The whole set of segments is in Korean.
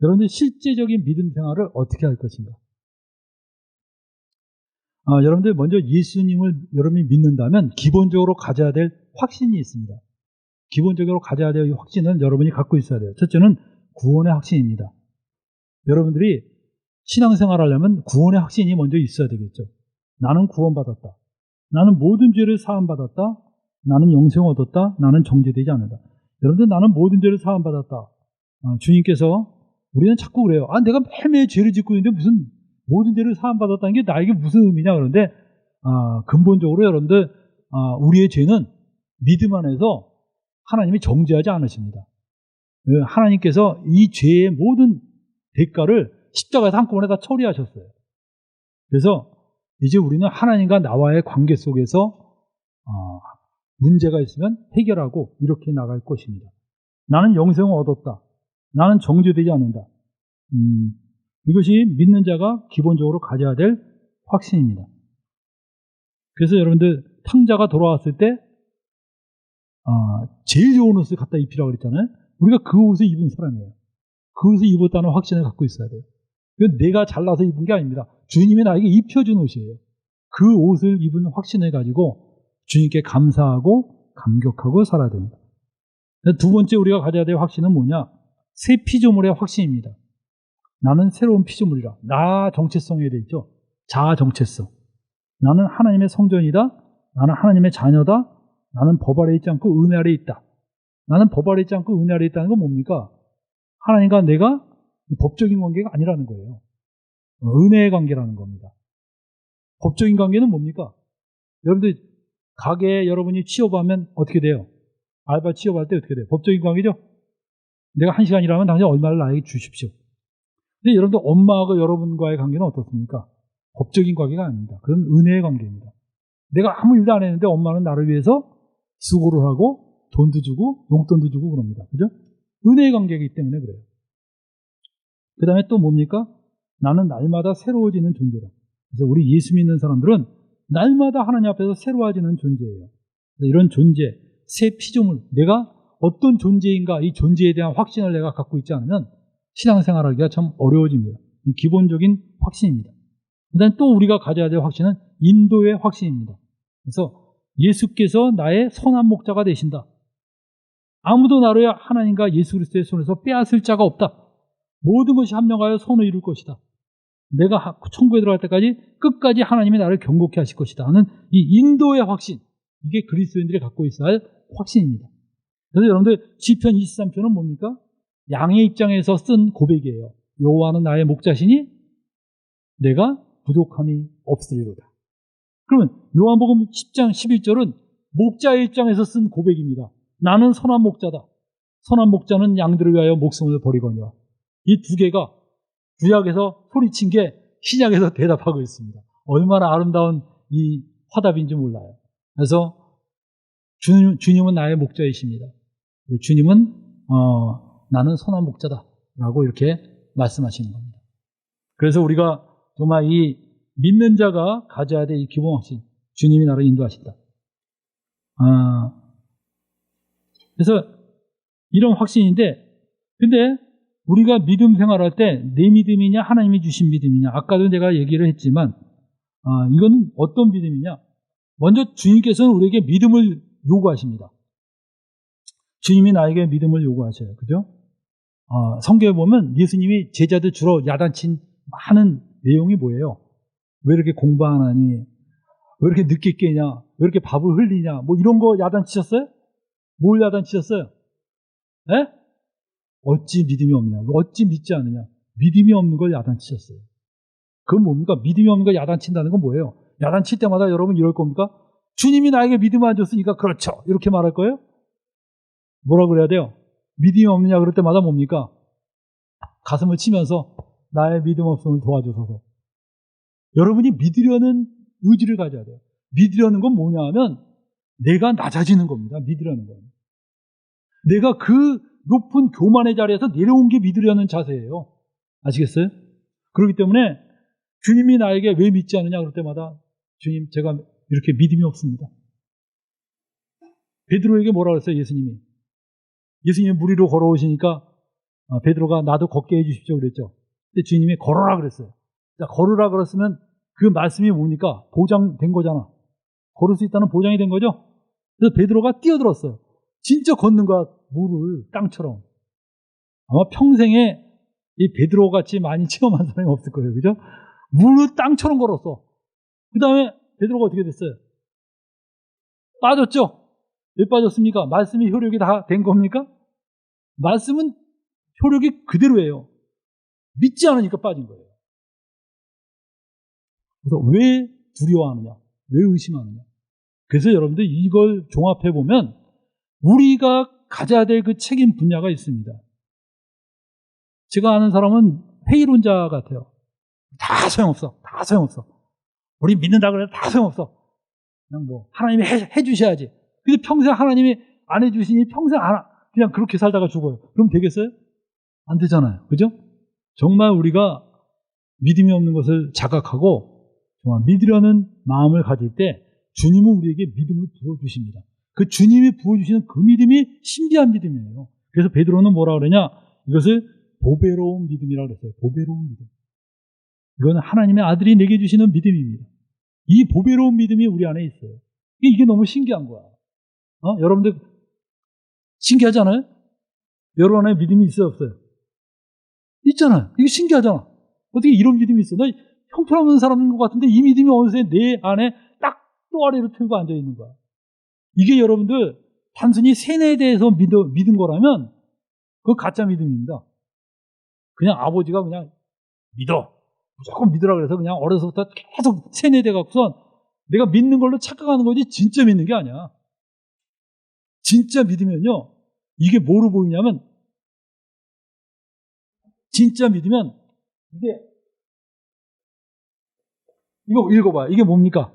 여러분들 실제적인 믿음 생활을 어떻게 할 것인가? 여러분들 먼저 예수님을 여러분이 믿는다면 기본적으로 가져야 될 확신이 있습니다. 기본적으로 가져야 될 확신은 여러분이 갖고 있어야 돼요. 첫째는 구원의 확신입니다. 여러분들이 신앙생활 하려면 구원의 확신이 먼저 있어야 되겠죠. 나는 구원받았다. 나는 모든 죄를 사함받았다. 나는 영생을 얻었다. 나는 정죄되지 않는다. 여러분들 나는 모든 죄를 사함받았다. 주님께서 우리는 자꾸 그래요. 내가 매일매일 죄를 짓고 있는데 무슨 모든 죄를 사함받았다는 게 나에게 무슨 의미냐 그런데 근본적으로 여러분들 우리의 죄는 믿음 안에서 하나님이 정죄하지 않으십니다. 하나님께서 이 죄의 모든 대가를 십자가에서 한꺼번에 다 처리하셨어요. 그래서 이제 우리는 하나님과 나와의 관계 속에서 문제가 있으면 해결하고 이렇게 나갈 것입니다. 나는 영생을 얻었다. 나는 정죄되지 않는다. 이것이 믿는 자가 기본적으로 가져야 될 확신입니다. 그래서 여러분들 탕자가 돌아왔을 때 제일 좋은 옷을 갖다 입히라고 그랬잖아요. 우리가 그 옷을 입은 사람이에요. 그 옷을 입었다는 확신을 갖고 있어야 돼요. 이건 내가 잘나서 입은 게 아닙니다. 주님이 나에게 입혀준 옷이에요. 그 옷을 입은 확신을 가지고 주님께 감사하고 감격하고 살아야 됩니다. 두 번째 우리가 가져야 될 확신은 뭐냐? 새 피조물의 확신입니다. 나는 새로운 피조물이라. 나 정체성에 대해 있죠. 자아 정체성. 나는 하나님의 성전이다. 나는 하나님의 자녀다. 나는 법 아래 있지 않고 은혜 아래 있다. 나는 법 아래 있지 않고 은혜 아래 있다는 건 뭡니까? 하나님과 내가 법적인 관계가 아니라는 거예요. 은혜의 관계라는 겁니다. 법적인 관계는 뭡니까? 여러분들 가게에 여러분이 취업하면 어떻게 돼요? 알바 취업할 때 어떻게 돼요? 법적인 관계죠? 내가 1시간 일하면 당신 얼마를 나에게 주십시오. 근데 여러분들 엄마하고 여러분과의 관계는 어떻습니까? 법적인 관계가 아닙니다. 그건 은혜의 관계입니다. 내가 아무 일도 안 했는데 엄마는 나를 위해서 수고를 하고 돈도 주고 용돈도 주고 그럽니다. 그죠? 은혜의 관계이기 때문에 그래요. 그 다음에 또 뭡니까? 나는 날마다 새로워지는 존재다. 그래서 우리 예수 믿는 사람들은 날마다 하나님 앞에서 새로워지는 존재예요. 이런 존재, 새 피조물, 내가 어떤 존재인가 이 존재에 대한 확신을 내가 갖고 있지 않으면 신앙생활하기가 참 어려워집니다. 이 기본적인 확신입니다. 그 다음에 또 우리가 가져야 될 확신은 인도의 확신입니다. 그래서 예수께서 나의 선한 목자가 되신다. 아무도 나를 하나님과 예수 그리스도의 손에서 빼앗을 자가 없다. 모든 것이 합력하여 선을 이룰 것이다. 내가 천국에 들어갈 때까지 끝까지 하나님이 나를 경고케 하실 것이다 하는 이 인도의 확신, 이게 그리스도인들이 갖고 있어야 할 확신입니다. 그래서 여러분들 시편 23편은 뭡니까? 양의 입장에서 쓴 고백이에요. 여호와는 나의 목자시니 내가 부족함이 없으리로다. 그러면 요한복음 10장 11절은 목자의 입장에서 쓴 고백입니다. 나는 선한 목자다. 선한 목자는 양들을 위하여 목숨을 버리거니와. 이 두 개가 구약에서 소리친 게 신약에서 대답하고 있습니다. 얼마나 아름다운 이 화답인지 몰라요. 그래서 주님은 나의 목자이십니다. 주님은 나는 선한 목자다라고 이렇게 말씀하시는 겁니다. 그래서 우리가 정말 이 믿는 자가 가져야 될 이 기본 확신, 주님이 나를 인도하신다. 그래서 이런 확신인데, 근데 우리가 믿음 생활할 때 내 믿음이냐 하나님이 주신 믿음이냐, 아까도 내가 얘기를 했지만 이건 어떤 믿음이냐. 먼저 주님께서는 우리에게 믿음을 요구하십니다. 주님이 나에게 믿음을 요구하셔요. 그죠? 성경에 보면 예수님이 제자들 주로 야단친 많은 내용이 뭐예요? 왜 이렇게 공부 안 하니? 왜 이렇게 늦게 깨냐? 왜 이렇게 밥을 흘리냐? 뭐 이런 거 야단치셨어요? 뭘 야단치셨어요? 에? 어찌 믿음이 없냐? 어찌 믿지 않느냐? 믿음이 없는 걸 야단치셨어요. 그건 뭡니까? 믿음이 없는 걸 야단친다는 건 뭐예요? 야단칠 때마다 여러분 이럴 겁니까? 주님이 나에게 믿음을 안 줬으니까 그렇죠. 이렇게 말할 거예요? 뭐라 그래야 돼요? 믿음이 없느냐 그럴 때마다 뭡니까? 가슴을 치면서 나의 믿음 없음을 도와주소서. 여러분이 믿으려는 의지를 가져야 돼요. 믿으려는 건 뭐냐 하면 내가 낮아지는 겁니다. 믿으려는 건. 내가 그 높은 교만의 자리에서 내려온 게 믿으려는 자세예요. 아시겠어요? 그렇기 때문에 주님이 나에게 왜 믿지 않느냐 그럴 때마다 주님 제가 이렇게 믿음이 없습니다. 베드로에게 뭐라 그랬어요? 예수님이 물 위로 걸어오시니까 베드로가 나도 걷게 해주십시오 그랬죠. 근데 주님이 걸어라 그랬어요. 자, 걸으라 그랬으면 그 말씀이 뭡니까? 보장된 거잖아. 걸을 수 있다는 보장이 된 거죠. 그래서 베드로가 뛰어들었어요. 진짜 걷는 거야. 물을 땅처럼. 아마 평생에 이 베드로 같이 많이 체험한 사람이 없을 거예요. 그죠? 물을 땅처럼 걸었어. 그 다음에 베드로가 어떻게 됐어요? 빠졌죠? 왜 빠졌습니까? 말씀이 효력이 다 된 겁니까? 말씀은 효력이 그대로예요. 믿지 않으니까 빠진 거예요. 그래서 왜 두려워하느냐? 왜 의심하느냐? 그래서 여러분들 이걸 종합해 보면 우리가 가져야 될 그 책임 분야가 있습니다. 제가 아는 사람은 회의론자 같아요. 다 소용없어. 다 소용없어. 우리 믿는다 그래도 다 소용없어. 그냥 뭐 하나님이 해주셔야지. 근데 평생 하나님이 안 해주시니 평생 그냥 그렇게 살다가 죽어요. 그럼 되겠어요? 안 되잖아요. 그죠? 정말 우리가 믿음이 없는 것을 자각하고 정말 믿으려는 마음을 가질 때 주님은 우리에게 믿음을 부어주십니다. 그 주님이 부어주시는 그 믿음이 신비한 믿음이에요. 그래서 베드로는 뭐라 그러냐? 이것을 보배로운 믿음이라고 그랬어요. 보배로운 믿음. 이거는 하나님의 아들이 내게 주시는 믿음입니다. 이 보배로운 믿음이 우리 안에 있어요. 이게 너무 신기한 거야. 여러분들 신기하잖아요? 여러분 안에 믿음이 있어요, 없어요? 있잖아요. 이게 신기하잖아. 어떻게 이런 믿음이 있어? 나 형편없는 사람인 것 같은데 이 믿음이 어느새 내 안에 딱 또아리를 펴고 앉아있는 거야. 이게 여러분들 단순히 세뇌에 대해서 믿은 거라면 그거 가짜 믿음입니다. 그냥 아버지가 그냥 믿어. 무조건 믿으라 그래서 그냥 어려서부터 계속 세뇌돼 갖고선 내가 믿는 걸로 착각하는 거지 진짜 믿는 게 아니야. 진짜 믿으면요. 이게 뭐로 보이냐면 진짜 믿으면 이거 읽어봐요. 이게 뭡니까?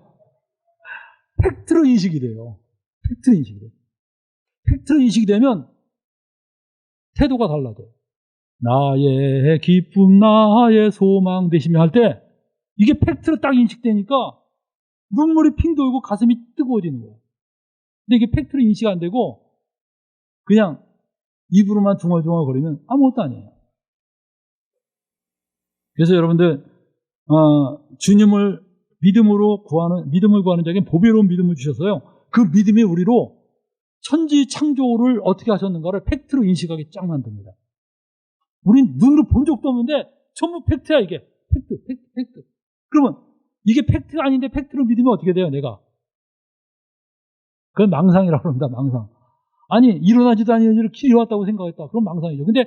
팩트로 인식이 돼요. 팩트로 인식이 돼요. 팩트로 인식이 되면 태도가 달라져요. 나의 기쁨, 나의 소망 되시며 할 때 이게 팩트로 딱 인식되니까 눈물이 핑 돌고 가슴이 뜨거워지는 거예요. 근데 이게 팩트로 인식 안 되고 그냥 입으로만 중얼중얼 거리면 아무것도 아니에요. 그래서 여러분들 주님을 믿음을 구하는 자에게 보배로운 믿음을 주셔서요. 그 믿음이 우리로 천지 창조를 어떻게 하셨는가를 팩트로 인식하게 쫙 만듭니다. 우린 눈으로 본 적도 없는데 전부 팩트야 이게. 팩트. 그러면 이게 팩트가 아닌데 팩트로 믿으면 어떻게 돼요 내가? 그건 망상이라고 합니다. 망상. 아니 일어나지도 않은 일을 길이 왔다고 생각했다. 그럼 망상이죠. 근데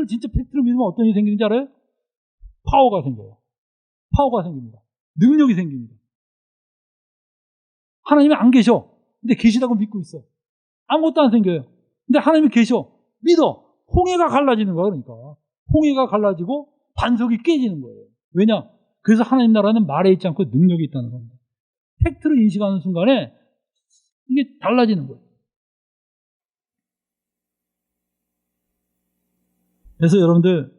진짜 팩트로 믿으면 어떤 일이 생기는지 알아요? 파워가 생겨요. 파워가 생깁니다. 능력이 생깁니다. 하나님이 안 계셔. 근데 계시다고 믿고 있어. 아무것도 안 생겨요. 근데 하나님이 계셔. 믿어. 홍해가 갈라지는 거야. 그러니까 홍해가 갈라지고 반석이 깨지는 거예요. 왜냐? 그래서 하나님 나라는 말에 있지 않고 능력이 있다는 겁니다. 팩트를 인식하는 순간에 이게 달라지는 거예요. 그래서 여러분들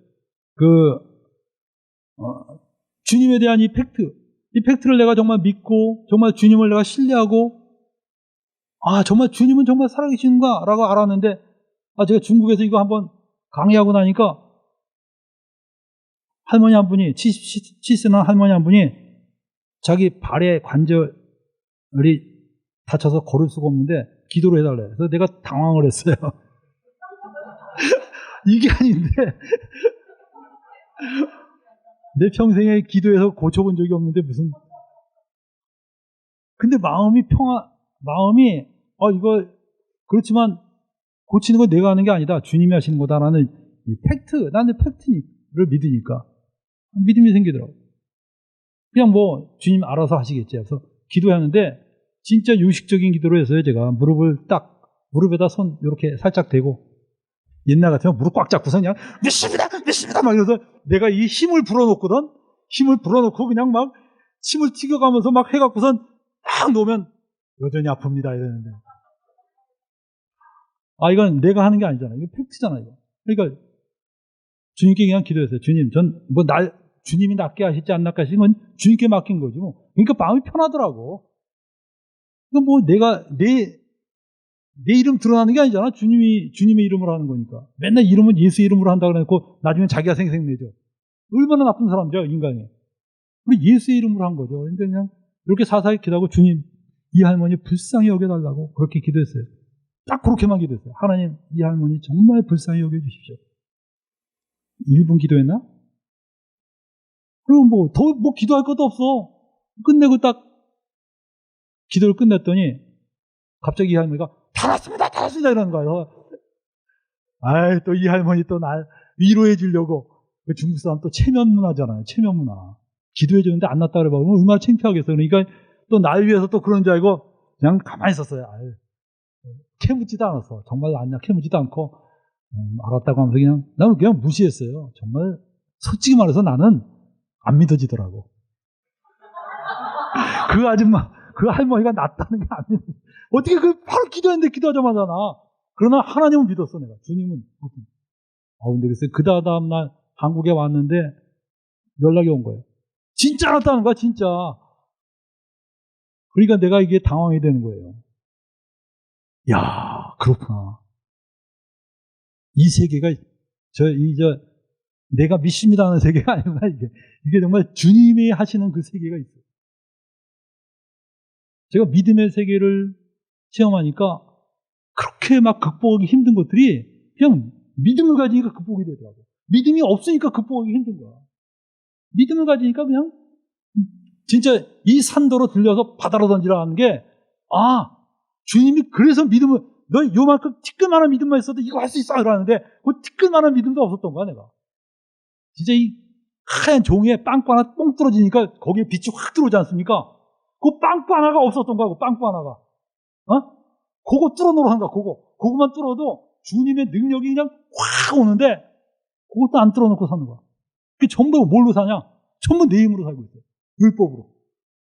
주님에 대한 이 팩트를 내가 정말 믿고 정말 주님을 내가 신뢰하고 정말 주님은 정말 살아계시는가 라고 알았는데 제가 중국에서 이거 한번 강의하고 나니까 할머니 한 분이 70세 할머니 한 분이 자기 발에 관절이 다쳐서 걸을 수가 없는데 기도를 해달래요. 그래서 내가 당황을 했어요. 이게 아닌데 내 평생에 기도해서 고쳐본 적이 없는데 무슨 근데 마음이 이거 그렇지만 고치는 건 내가 하는 게 아니다. 주님이 하시는 거다라는 이 팩트, 나는 팩트를 믿으니까 믿음이 생기더라고. 그냥 뭐 주님 알아서 하시겠지 해서 기도하는데 진짜 유식적인 기도로 해서요. 제가 무릎에다 손 이렇게 살짝 대고 옛날 같으면 무릎 꽉 잡고서 그냥 믿습니다 막 이러면서 내가 이 힘을 불어넣거든. 힘을 불어넣고 그냥 막 침을 튀겨가면서 막 해갖고선 딱 놓으면 여전히 아픕니다 이러는데 이건 내가 하는 게 아니잖아. 이거 팩트잖아 이거. 그러니까 주님께 그냥 기도했어요. 주님, 주님이 낫게 하실지 안 낫게 하시는 건 주님께 맡긴 거지 뭐. 그러니까 마음이 편하더라고. 그러니까 뭐 내 이름 드러나는 게 아니잖아. 주님의 이름으로 하는 거니까. 맨날 이름은 예수 이름으로 한다고 해놓고 나중에 자기가 생색내죠. 얼마나 나쁜 사람이죠, 인간이. 우리 예수의 이름으로 한 거죠. 그러니까 그냥 이렇게 사사히 기도하고 주님, 이 할머니 불쌍히 여겨달라고 그렇게 기도했어요. 딱 그렇게만 기도했어요. 하나님, 이 할머니 정말 불쌍히 여겨주십시오. 1분 기도했나? 그리고 더 기도할 것도 없어. 끝내고 딱 기도를 끝냈더니 갑자기 이 할머니가 다 났습니다 이러는 거예요. 아이, 또 이 할머니 또 날 위로해 주려고. 중국 사람 또 체면 문화잖아요. 체면 문화. 기도해 주는데 안 났다 그래 보면 얼마나 창피하겠어요. 그러니까 또 날 위해서 또 그런 줄 알고 그냥 가만히 있었어요. 아유, 캐묻지도 않았어. 정말 아니야. 캐묻지도 않고 알았다고 하면서 나는 그냥 무시했어요. 정말 솔직히 말해서 나는 안 믿어지더라고. 그 아줌마, 그 할머니가 낫다는 게 안 믿어. 어떻게 바로 기도했는데 기도하자마자 나. 그러나 하나님은 믿었어, 내가. 주님은. 근데 글쎄, 그 다음날 한국에 왔는데 연락이 온 거예요. 진짜 낫다는 거야, 진짜. 그러니까 내가 이게 당황이 되는 거예요. 야, 그렇구나. 이 세계가, 내가 믿습니다 하는 세계가 아니구나, 이게. 이게 정말 주님이 하시는 그 세계가 있어요. 제가 믿음의 세계를 체험하니까 그렇게 막 극복하기 힘든 것들이 그냥 믿음을 가지니까 극복이 되더라고요. 믿음이 없으니까 극복하기 힘든 거야. 믿음을 가지니까 그냥 진짜 이 산도로 들려서 바다로 던지라는 게, 주님이 그래서 믿음을, 너 요만큼 티끌만한 믿음만 있어도 이거 할 수 있어 이러는데 그 티끌만한 믿음도 없었던 거야, 내가. 진짜 이 하얀 종이에 빵꾸 하나 뽕 떨어지니까 거기에 빛이 확 들어오지 않습니까? 그 빵꾸 하나가 없었던 거야, 그 빵꾸 하나가. 그거 뚫어놓으라는 거야, 그거만 뚫어도 주님의 능력이 그냥 확 오는데 그것도 안 뚫어놓고 사는 거야. 그게 전부 뭘로 사냐? 전부 내 힘으로 살고 있어요. 율법으로.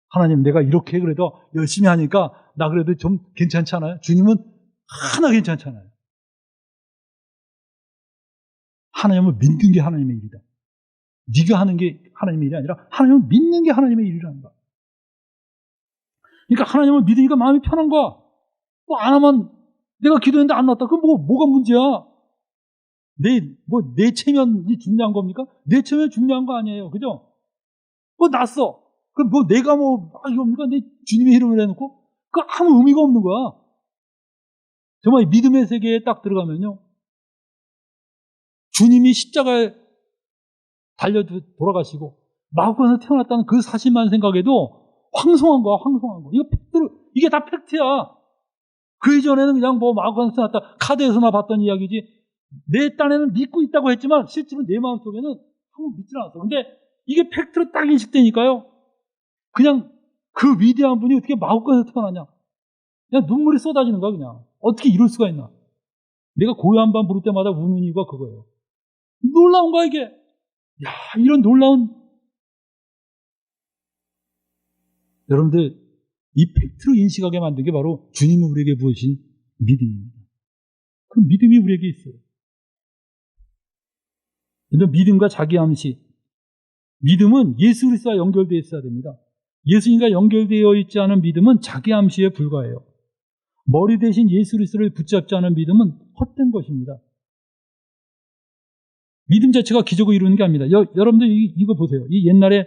하나님, 내가 이렇게 그래도 열심히 하니까 나 그래도 좀 괜찮지 않아요? 주님은 하나 괜찮지 않아요. 하나님을 믿는 게 하나님의 일이다. 네가 하는 게 하나님의 일이 아니라 하나님을 믿는 게 하나님의 일이라는 거야. 그러니까 하나님을 믿으니까 마음이 편한 거야. 안 하면 내가 기도했는데 안 났다. 그럼 뭐가 문제야? 내 체면이 중요한 겁니까? 내 체면이 중요한 거 아니에요. 그죠? 났어. 그럼 내가 이겁니까? 내 주님의 이름을 해놓고? 그 아무 의미가 없는 거야. 정말 믿음의 세계에 딱 들어가면요. 주님이 십자가에 달려 돌아가시고 마구간에서 태어났다는 그 사실만 생각해도 황송한 거야, 황송한 거. 이게 다 팩트야. 그 이전에는 그냥 마구간에서 태어났다, 카드에서나 봤던 이야기지. 내 딴에는 믿고 있다고 했지만 실제로 내 마음속에는 한번 믿질 않았어. 근데 이게 팩트로 딱 인식되니까요. 그냥 그 위대한 분이 어떻게 마구간에서 태어나냐. 그냥 눈물이 쏟아지는 거야, 그냥. 어떻게 이럴 수가 있나. 내가 고요한 밤 부를 때마다 우는 이유가 그거예요. 놀라운 거야, 이게. 이런 놀라운. 여러분들, 이 팩트로 인식하게 만든 게 바로 주님이 우리에게 부으신 믿음입니다. 그 믿음이 우리에게 있어요. 근데 믿음과 자기 암시. 믿음은 예수 그리스도와 연결되어 있어야 됩니다. 예수님과 연결되어 있지 않은 믿음은 자기 암시에 불과해요. 머리 대신 예수 그리스도를 붙잡지 않은 믿음은 헛된 것입니다. 믿음 자체가 기적을 이루는 게 아닙니다. 여러분들 이거 보세요. 이 옛날에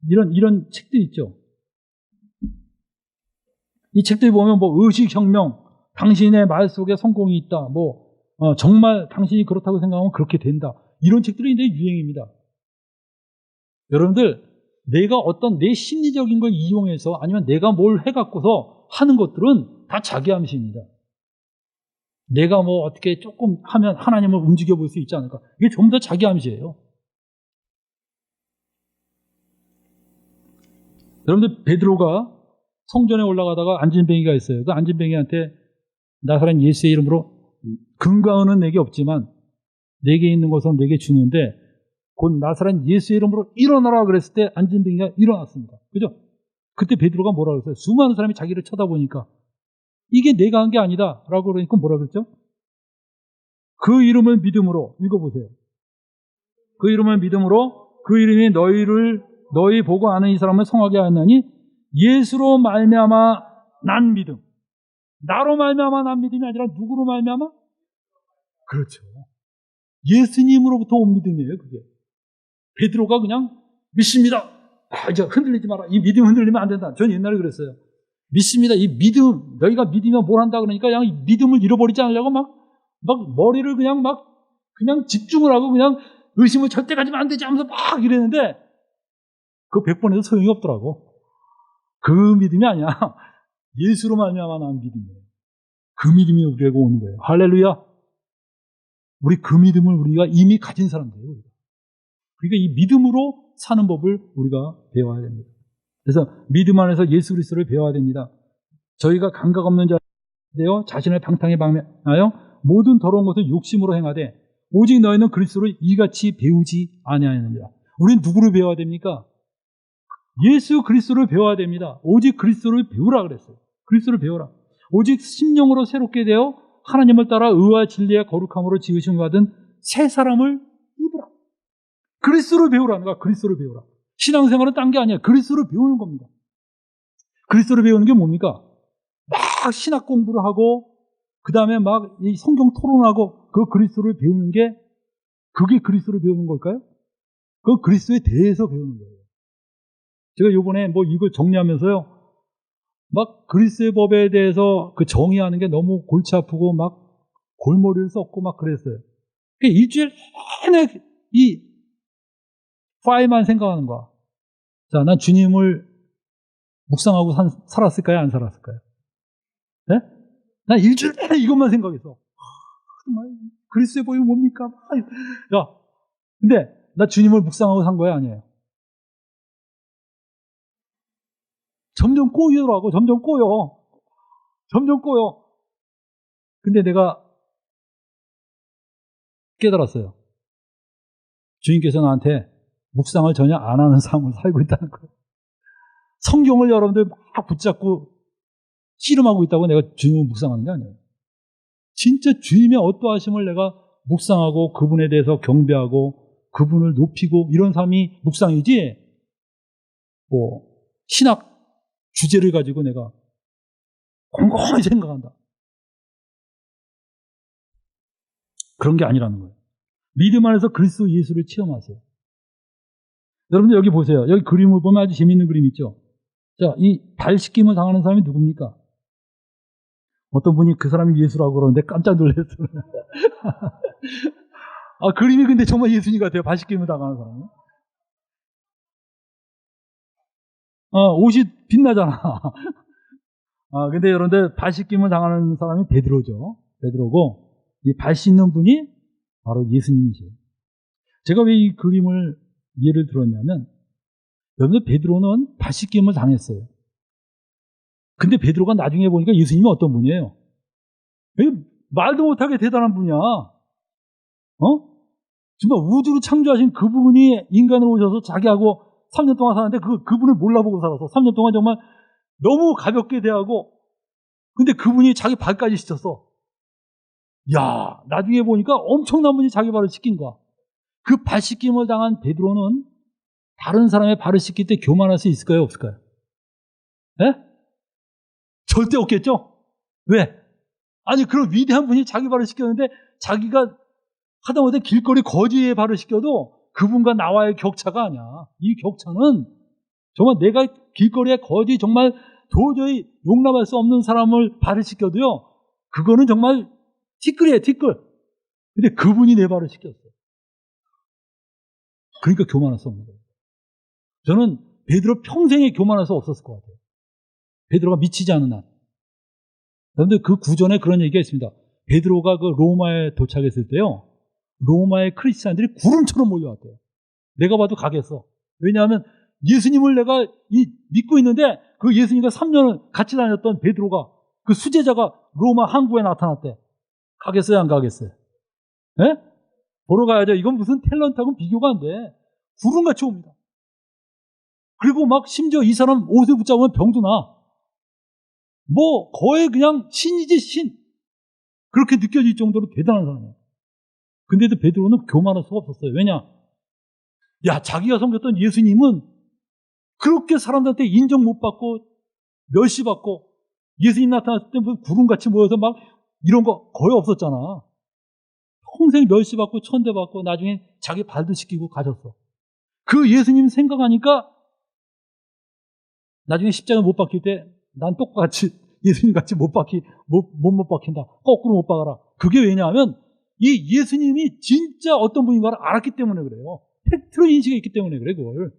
이런 책들 있죠. 이 책들 보면 의식혁명, 당신의 말 속에 성공이 있다. 정말 당신이 그렇다고 생각하면 그렇게 된다. 이런 책들이 이제 유행입니다. 여러분들, 내가 어떤 내 심리적인 걸 이용해서 아니면 내가 뭘 해갖고서 하는 것들은 다 자기 암시입니다. 내가 어떻게 조금 하면 하나님을 움직여 볼 수 있지 않을까. 이게 전부 다 자기 암시예요. 여러분들, 베드로가 성전에 올라가다가 안진뱅이가 있어요. 그 안진뱅이한테 나사렛 예수의 이름으로 금과 은은 내게 없지만 내게 있는 것은 내게 주는데 곧 나사렛 예수의 이름으로 일어나라 그랬을 때 안진뱅이가 일어났습니다. 그죠? 그때 베드로가 뭐라 그랬어요? 수많은 사람이 자기를 쳐다보니까 이게 내가 한 게 아니다 라고 그러니까 뭐라 그랬죠? 그 이름을 믿음으로, 읽어보세요. 그 이름을 믿음으로 그 이름이 너희 보고 아는 이 사람을 성하게 하였나니 예수로 말미암아 난 믿음. 나로 말미암아 난 믿음이 아니라 누구로 말미암아? 그렇죠. 예수님으로부터 온 믿음이에요, 그게. 베드로가 그냥 믿습니다. 이제 흔들리지 마라. 이 믿음 흔들리면 안 된다. 전 옛날에 그랬어요. 믿습니다. 이 믿음, 너희가 믿으면 뭘 한다 그러니까 그냥 이 믿음을 잃어버리지 않으려고 막 머리를 그냥 집중을 하고 그냥 의심을 절대 가지면 안 되지 하면서 막 이랬는데 그 100번에도 소용이 없더라고. 그 믿음이 아니야. 예수로 말미암아 난 믿음이에요. 그 믿음이 우리에게 오는 거예요. 할렐루야. 우리 그 믿음을 우리가 이미 가진 사람들이에요. 그러니까 이 믿음으로 사는 법을 우리가 배워야 됩니다. 그래서 믿음 안에서 예수 그리스도를 배워야 됩니다. 저희가 감각 없는 자되어 자신을 방탕에 방면하여 모든 더러운 것을 욕심으로 행하되 오직 너희는 그리스도를 이같이 배우지 아니하느니라. 우리는 누구를 배워야 됩니까? 예수 그리스도를 배워야 됩니다. 오직 그리스도를 배우라 그랬어요. 그리스도를 배워라. 오직 심령으로 새롭게 되어 하나님을 따라 의와 진리의 거룩함으로 지으심을 받은 새 사람을 입으라. 그리스도를 배우라는 거야. 그리스도를 배우라. 신앙생활은 딴 게 아니야. 그리스도를 배우는 겁니다. 그리스도를 배우는 게 뭡니까? 막 신학 공부를 하고 그 다음에 막 이 성경 토론하고 그 그리스도를 배우는 게 그게 그리스도를 배우는 걸까요? 그 그리스도에 대해서 배우는 거예요. 제가 요번에 이걸 정리하면서요. 막 그리스도의 법에 대해서 그 정의하는 게 너무 골치 아프고 막 골머리를 썼고 막 그랬어요. 그러니까 일주일 내내 이 파일만 생각하는 거야. 자, 난 주님을 묵상하고 살았을까요? 안 살았을까요? 네? 난 일주일 내내 이것만 생각했어. 정말 그리스도의 법이 뭡니까? 야, 근데 나 주님을 묵상하고 산 거야? 아니에요. 점점 꼬이더라고. 점점 꼬여. 점점 꼬여. 근데 내가 깨달았어요. 주님께서 나한테 묵상을 전혀 안 하는 삶을 살고 있다는 거예요. 성경을 여러분들 막 붙잡고 씨름하고 있다고 내가 주님을 묵상하는 게 아니에요. 진짜 주님의 어떠하심을 내가 묵상하고 그분에 대해서 경배하고 그분을 높이고 이런 삶이 묵상이지 신학 주제를 가지고 내가 곰곰이 생각한다. 그런 게 아니라는 거예요. 믿음 안에서 그리스도 예수를 체험하세요. 여러분들 여기 보세요. 여기 그림을 보면 아주 재밌는 그림 있죠. 자, 이 발 씻김을 당하는 사람이 누굽니까? 어떤 분이 그 사람이 예수라고 그러는데 깜짝 놀랐어요. 그림이 근데 정말 예수님 같아요. 발 씻김을 당하는 사람이. 옷이 빛나잖아. 근데 여러분들 발 씻김을 당하는 사람이 베드로죠. 베드로고 이 발 씻는 분이 바로 예수님이세요. 제가 왜 이 그림을 예를 들었냐면 여러분들 베드로는 발 씻김을 당했어요. 근데 베드로가 나중에 보니까 예수님이 어떤 분이에요? 말도 못하게 대단한 분이야. 정말 우주를 창조하신 그분이 인간으로 오셔서 자기하고 3년 동안 사는데 그분을 몰라보고 살았어. 3년 동안 정말 너무 가볍게 대하고 근데 그분이 자기 발까지 씻었어. 야, 나중에 보니까 엄청난 분이 자기 발을 씻긴 거야. 그 발 씻김을 당한 베드로는 다른 사람의 발을 씻길 때 교만할 수 있을까요? 없을까요? 네? 절대 없겠죠? 왜? 아니, 그런 위대한 분이 자기 발을 씻겼는데 자기가 하다못해 길거리 거지의 발을 씻겨도 그분과 나와의 격차가 아니야. 이 격차는 정말 내가 길거리에 거지 정말 도저히 용납할 수 없는 사람을 발을 씻겨도요. 그거는 정말 티끌이에요, 티끌. 근데 그분이 내 발을 씻겼어. 그러니까 교만할 수 없는 거예요. 저는 베드로 평생에 교만할 수 없었을 것 같아요. 베드로가 미치지 않은 한. 그런데 그 구전에 그런 얘기가 있습니다. 베드로가 그 로마에 도착했을 때요. 로마의 크리스찬들이 구름처럼 몰려왔대요. 내가 봐도 가겠어. 왜냐하면 예수님을 내가 믿고 있는데 그 예수님과 3년을 같이 다녔던 베드로가 그 수제자가 로마 항구에 나타났대. 가겠어요? 안 가겠어요? 네? 보러 가야죠. 이건 무슨 탤런트하고는 비교가 안 돼. 구름같이 옵니다. 그리고 막 심지어 이 사람 옷을 붙잡으면 병도 나. 거의 그냥 신이지 신. 그렇게 느껴질 정도로 대단한 사람이에요. 근데도 베드로는 교만할 수가 없었어요. 왜냐? 야, 자기가 섬겼던 예수님은 그렇게 사람들한테 인정 못 받고 멸시받고 예수님 나타났을 때 무슨 구름같이 모여서 막 이런 거 거의 없었잖아. 평생 멸시받고 천대받고 나중에 자기 발도 씻기고 가셨어. 그 예수님 생각하니까 나중에 십자가 못 박힐 때 난 똑같이 예수님 같이 못 박힌다. 거꾸로 못 박아라. 그게 왜냐하면 이 예수님이 진짜 어떤 분인가를 알았기 때문에 그래요. 팩트로 인식이 있기 때문에 그래, 그걸.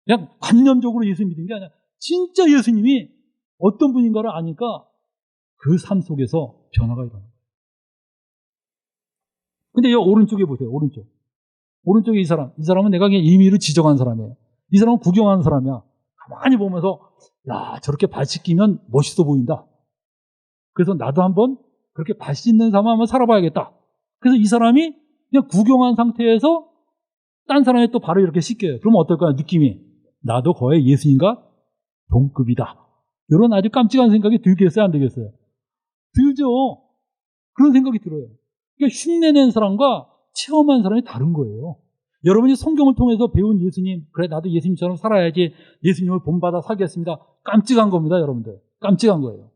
그냥 관념적으로 예수 믿은 게 아니라 진짜 예수님이 어떤 분인가를 아니까 그 삶 속에서 변화가 일어나요. 근데 여기 오른쪽에 보세요, 오른쪽. 오른쪽에 이 사람은 내가 그냥 임의로 지정한 사람이에요. 이 사람은 구경하는 사람이야. 가만히 보면서, 야, 저렇게 발 씻기면 멋있어 보인다. 그래서 나도 한번 그렇게 발 씻는 삶을 한번 살아봐야겠다. 그래서 이 사람이 그냥 구경한 상태에서 딴 사람의 또 발을 이렇게 씻겨요. 그러면 어떨까요? 느낌이. 나도 거의 예수님과 동급이다. 이런 아주 깜찍한 생각이 들겠어요? 안 되겠어요? 들죠. 그런 생각이 들어요. 그러니까 흉내낸 사람과 체험한 사람이 다른 거예요. 여러분이 성경을 통해서 배운 예수님, 그래 나도 예수님처럼 살아야지, 예수님을 본받아 살겠습니다. 깜찍한 겁니다, 여러분들. 깜찍한 거예요.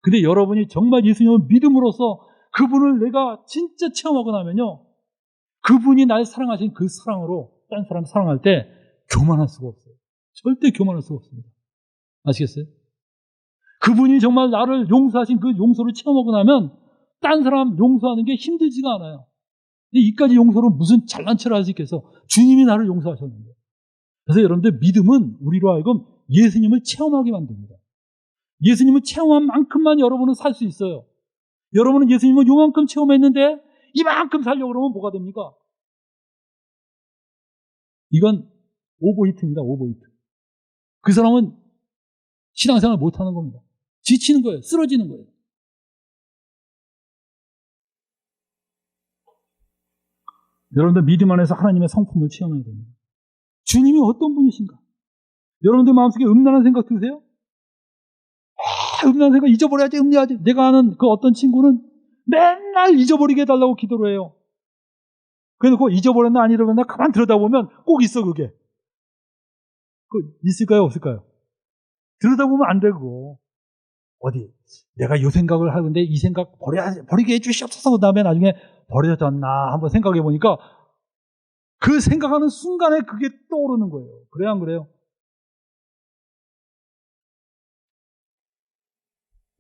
근데 여러분이 정말 예수님을 믿음으로써 그분을 내가 진짜 체험하고 나면요, 그분이 날 사랑하신 그 사랑으로 딴 사람 사랑할 때 교만할 수가 없어요. 절대 교만할 수가 없습니다. 아시겠어요? 그분이 정말 나를 용서하신 그 용서를 체험하고 나면 딴 사람 용서하는 게 힘들지가 않아요. 근데 이까지 용서로 무슨 잘난 체를 할 수 있겠어? 주님이 나를 용서하셨는데. 그래서 여러분들 믿음은 우리로 하여금 예수님을 체험하게 만듭니다. 예수님을 체험한 만큼만 여러분은 살 수 있어요. 여러분은 예수님을 요만큼 체험했는데 이만큼 살려고 그러면 뭐가 됩니까? 이건 오버히트입니다. 오버히트. 그 사람은 신앙생활 못하는 겁니다. 지치는 거예요. 쓰러지는 거예요. 여러분들 믿음 안에서 하나님의 성품을 체험해야 됩니다. 주님이 어떤 분이신가? 여러분들 마음속에 음란한 생각 드세요? 음란한 생각 잊어버려야지, 음리하지. 내가 아는 그 어떤 친구는 맨날 잊어버리게 해달라고 기도를 해요. 그래놓고 잊어버렸나 안 잊어버렸나 가만 들여다보면 꼭 있어, 그게. 있을까요, 없을까요? 들여다보면 안 되고. 어디 내가 이 생각을 하는데 이 생각 버리게 해주시옵소서. 그 다음에 나중에 버려졌나 한번 생각해 보니까 그 생각하는 순간에 그게 떠오르는 거예요. 그래요, 안 그래요?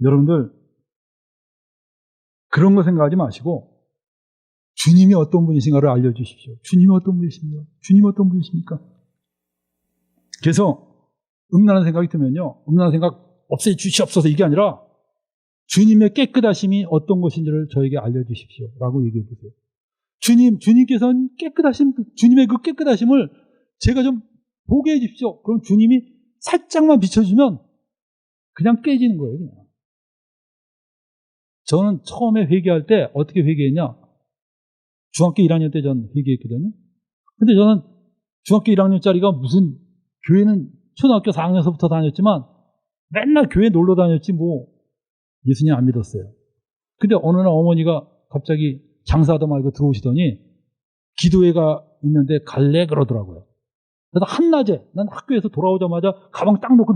여러분들 그런 거 생각하지 마시고 주님이 어떤 분이신가를 알려주십시오. 주님이 어떤 분이십니까? 주님이 어떤 분이십니까? 그래서 음란한 생각이 들면요, 음란한 생각 없애주시옵소서 이게 아니라 주님의 깨끗하심이 어떤 것인지를 저에게 알려주십시오 라고 얘기해 보세요. 주님께서는 주님의 그 깨끗하심을 제가 좀 보게 해 주십시오. 그럼 주님이 살짝만 비춰주면 그냥 깨지는 거예요, 그냥. 저는 처음에 회개할 때 어떻게 회개했냐? 중학교 1학년 때 전 회개했거든요. 근데 저는 중학교 1학년짜리가 무슨, 교회는 초등학교 4학년서부터 다녔지만 맨날 교회 놀러 다녔지 뭐 예수님 안 믿었어요. 근데 어느 날 어머니가 갑자기 장사하다 말고 들어오시더니 기도회가 있는데 갈래? 그러더라고요. 그래서 한낮에 난 학교에서 돌아오자마자 가방 딱 놓고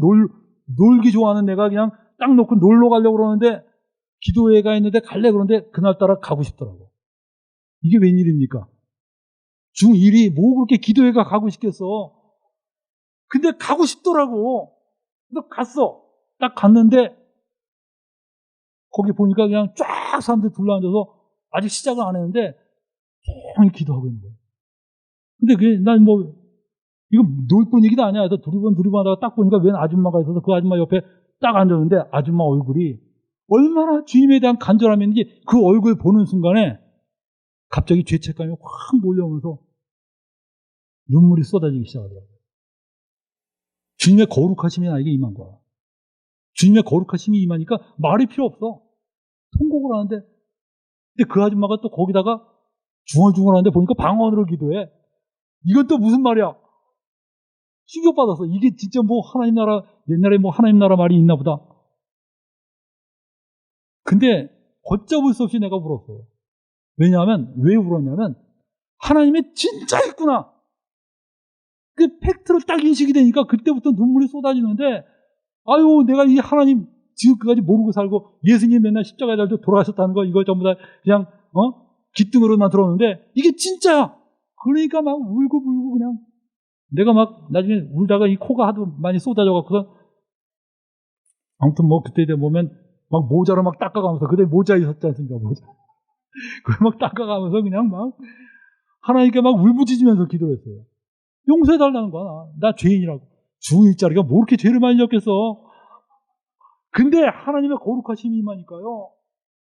놀기 좋아하는 내가 그냥 딱 놓고 놀러 가려고 그러는데 기도회가 있는데 갈래? 그런데 그날따라 가고 싶더라고. 이게 웬일입니까? 중1이 뭐 그렇게 기도회가 가고 싶겠어. 근데 가고 싶더라고. 그래서 갔어. 딱 갔는데 거기 보니까 그냥 쫙 사람들 둘러앉아서 아직 시작을 안 했는데 조용히 기도하고 있는 거예요. 근데 난 뭐 이거 놀 분위기도 아니야. 그래서 두리번 하다가 딱 보니까 웬 아줌마가 있어서 그 아줌마 옆에 딱 앉았는데 아줌마 얼굴이 얼마나 주님에 대한 간절함인지 그 얼굴 보는 순간에 갑자기 죄책감이 확 몰려오면서 눈물이 쏟아지기 시작하더라고요. 주님의 거룩하심이 나에게 임한 거야. 주님의 거룩하심이 임하니까 말이 필요 없어. 통곡을 하는데, 근데 그 아줌마가 또 거기다가 중얼중얼하는데 보니까 방언으로 기도해. 이건 또 무슨 말이야? 충격받았어. 이게 진짜 뭐 하나님 나라, 옛날에 뭐 하나님 나라 말이 있나 보다. 근데 걷잡을 수 없이 내가 울었어요. 왜냐하면, 왜 울었냐면 하나님이 진짜 있구나. 그 팩트로 딱 인식이 되니까 그때부터 눈물이 쏟아지는데, 아유, 내가 이 하나님 지금까지 모르고 살고 예수님 맨날 십자가에 달려 돌아가셨다는 거 이거 전부 다 그냥 귓등으로만 들었는데 이게 진짜야. 그러니까 막 울고 그냥 내가 막 나중에 울다가 이 코가 하도 많이 쏟아져 갖고서 아무튼 뭐 그때 보면 막 모자로 막 닦아가면서 그때 모자 있었지 않습니까? 모자. 그걸 막 닦아가면서 그냥 막 하나님께 막 울부짖으면서 기도를 했어요. 용서해달라는 거야. 나 죄인이라고. 중1짜리가 뭐 이렇게 죄를 많이 졌겠어. 근데 하나님의 거룩하심이 임하니까요.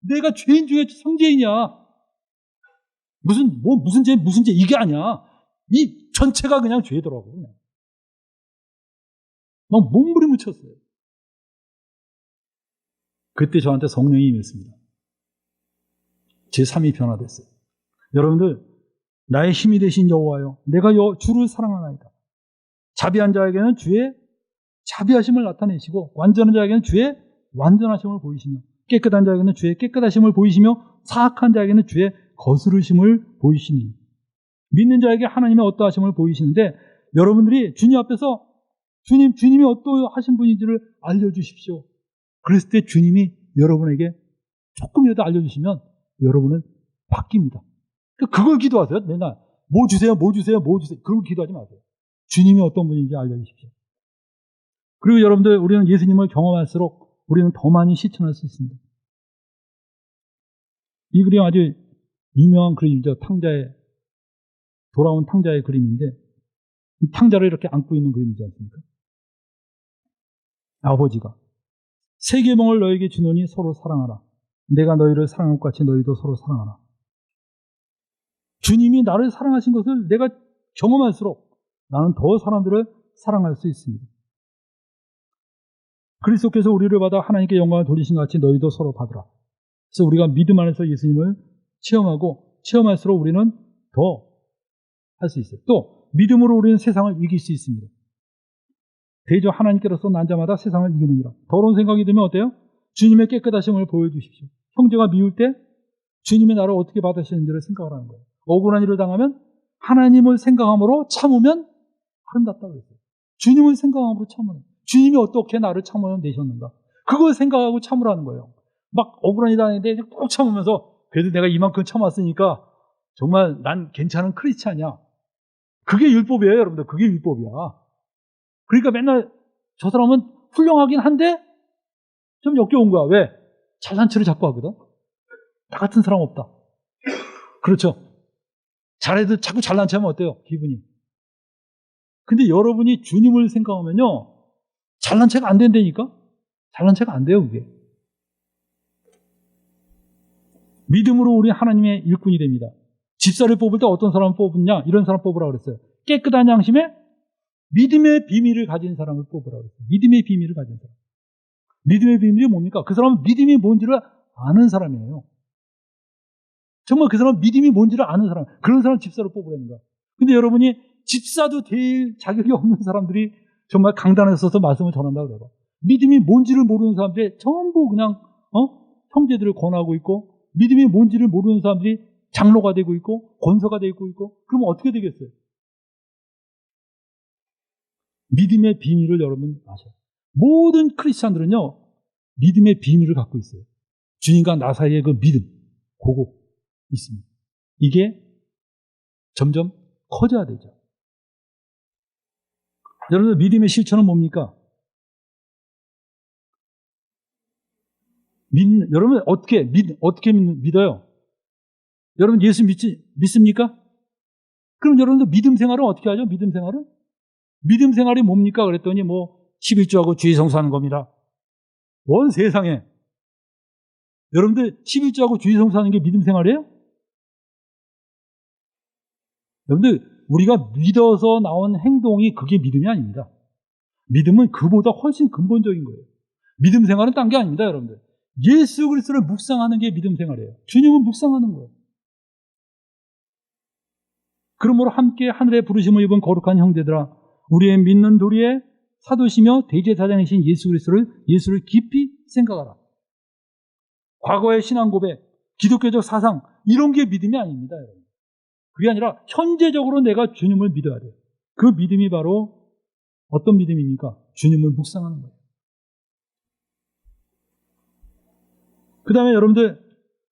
내가 죄인 중에 성죄인이야. 무슨 죄 이게 아니야. 이 전체가 그냥 죄더라고. 그냥. 막 몸부림을 쳤어요. 그때 저한테 성령이 임했습니다. 제 삶이 변화됐어요. 여러분들, 나의 힘이 되신 여호와여, 내가 주를 사랑하나이다. 자비한 자에게는 주의 자비하심을 나타내시고 완전한 자에게는 주의 완전하심을 보이시며 깨끗한 자에게는 주의 깨끗하심을 보이시며 사악한 자에게는 주의 거스르심을 보이시니 믿는 자에게 하나님의 어떠하심을 보이시는데 여러분들이 주님 앞에서 주님이 어떠하신 분인지를 알려주십시오. 그랬을 때 주님이 여러분에게 조금이라도 알려주시면 여러분은 바뀝니다. 그걸 기도하세요. 맨날 뭐 주세요. 그런 거 기도하지 마세요. 주님이 어떤 분인지 알려주십시오. 그리고 여러분들, 우리는 예수님을 경험할수록 우리는 더 많이 실천할 수 있습니다. 이 그림 아주 유명한 그림이죠. 돌아온 탕자의 그림인데, 이 탕자를 이렇게 안고 있는 그림이지 않습니까? 아버지가 세 계명을 너에게 주노니 서로 사랑하라. 내가 너희를 사랑한 것 같이 너희도 서로 사랑하라. 주님이 나를 사랑하신 것을 내가 경험할수록 나는 더 사람들을 사랑할 수 있습니다. 그리스도께서 우리를 받아 하나님께 영광을 돌리신 것 같이 너희도 서로 받으라. 그래서 우리가 믿음 안에서 예수님을 체험할수록 우리는 더 할 수 있어요. 또 믿음으로 우리는 세상을 이길 수 있습니다. 대저 하나님께로서 난 자마다 세상을 이기느니라. 더러운 생각이 들면 어때요? 주님의 깨끗하심을 보여주십시오. 형제가 미울 때 주님이 나를 어떻게 받으시는지를 생각을 하는 거예요. 억울한 일을 당하면 하나님을 생각함으로 참으면 아름답다고 그랬어요. 주님을 생각함으로 참으면 주님이 어떻게 나를 참아내셨는가. 그걸 생각하고 참으라는 거예요. 막 억울한 일 당했는데 꼭 참으면서 그래도 내가 이만큼 참았으니까 정말 난 괜찮은 크리스찬이야. 그게 율법이에요, 여러분들. 그게 율법이야. 그러니까 맨날 저 사람은 훌륭하긴 한데 좀 역겨운 거야. 왜? 잘난 체를 자꾸 하거든. 나 같은 사람 없다. 그렇죠. 잘해도 자꾸 잘난 체하면 어때요? 기분이. 근데 여러분이 주님을 생각하면요, 잘난 체가 안 된다니까? 잘난 체가 안 돼요, 그게. 믿음으로 우리 하나님의 일꾼이 됩니다. 집사를 뽑을 때 어떤 사람을 뽑느냐? 이런 사람 뽑으라고 그랬어요. 깨끗한 양심에 믿음의 비밀을 가진 사람을 뽑으라고 그랬어요. 믿음의 비밀을 가진 사람. 믿음의 비밀이 뭡니까? 그 사람은 믿음이 뭔지를 아는 사람이에요. 정말 그 사람은 믿음이 뭔지를 아는 사람. 그런 사람 집사로 뽑으라는 거야. 근데 여러분이 집사도 될 자격이 없는 사람들이 정말 강단에 서서 말씀을 전한다고 그래요. 믿음이 뭔지를 모르는 사람들이 전부 그냥 형제들을 권하고 있고, 믿음이 뭔지를 모르는 사람들이 장로가 되고 있고 권서가 되고 있고, 그러면 어떻게 되겠어요? 믿음의 비밀을 여러분 아셔요. 모든 크리스찬들은요, 믿음의 비밀을 갖고 있어요. 주님과 나 사이의 그 믿음, 그거 있습니다. 이게 점점 커져야 되죠. 여러분들, 믿음의 실천은 뭡니까? 여러분 어떻게 믿어요? 여러분 예수 믿습니까? 그럼 여러분들 믿음 생활은 어떻게 하죠? 믿음 생활이 뭡니까? 그랬더니 11조하고 주의 성수하는 겁니다. 뭔 세상에. 여러분들 11조하고 주의 성수하는 게 믿음 생활이에요? 여러분들, 우리가 믿어서 나온 행동이 그게 믿음이 아닙니다. 믿음은 그보다 훨씬 근본적인 거예요. 믿음 생활은 딴 게 아닙니다, 여러분들. 예수 그리스도를 묵상하는 게 믿음 생활이에요. 주님은 묵상하는 거예요. 그러므로 함께 하늘의 부르심을 입은 거룩한 형제들아, 우리의 믿는 도리에 사도시며 대제사장이신 예수를 깊이 생각하라. 과거의 신앙 고백, 기독교적 사상, 이런 게 믿음이 아닙니다, 여러분. 그게 아니라 현재적으로 내가 주님을 믿어야 돼요. 그 믿음이 바로 어떤 믿음입니까? 주님을 묵상하는 거예요. 그 다음에 여러분들,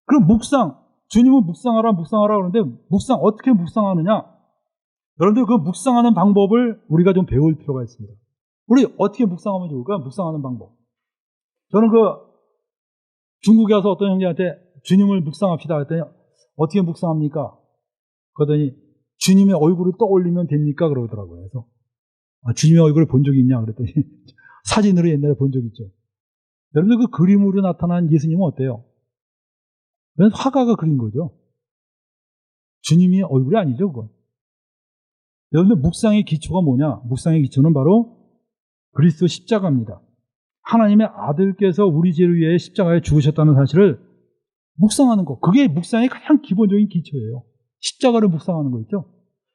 그럼 묵상. 주님은 묵상하라 그러는데, 묵상, 어떻게 묵상하느냐? 여러분들 그 묵상하는 방법을 우리가 좀 배울 필요가 있습니다. 우리 어떻게 묵상하면 좋을까? 묵상하는 방법. 저는 중국에 가서 어떤 형제한테 주님을 묵상합시다 했더니, 어떻게 묵상합니까? 그러더니 주님의 얼굴을 떠올리면 됩니까? 그러더라고요. 그래서 주님의 얼굴을 본 적이 있냐? 그랬더니 사진으로 옛날에 본 적 있죠. 여러분들 그 그림으로 나타난 예수님은 어때요? 그건 화가가 그린 거죠. 주님이 얼굴이 아니죠, 그건. 여러분들 묵상의 기초가 뭐냐? 묵상의 기초는 바로 그리스도 십자가입니다. 하나님의 아들께서 우리 죄를 위해 십자가에 죽으셨다는 사실을 묵상하는 거. 그게 묵상의 가장 기본적인 기초예요. 십자가를 묵상하는 거 있죠.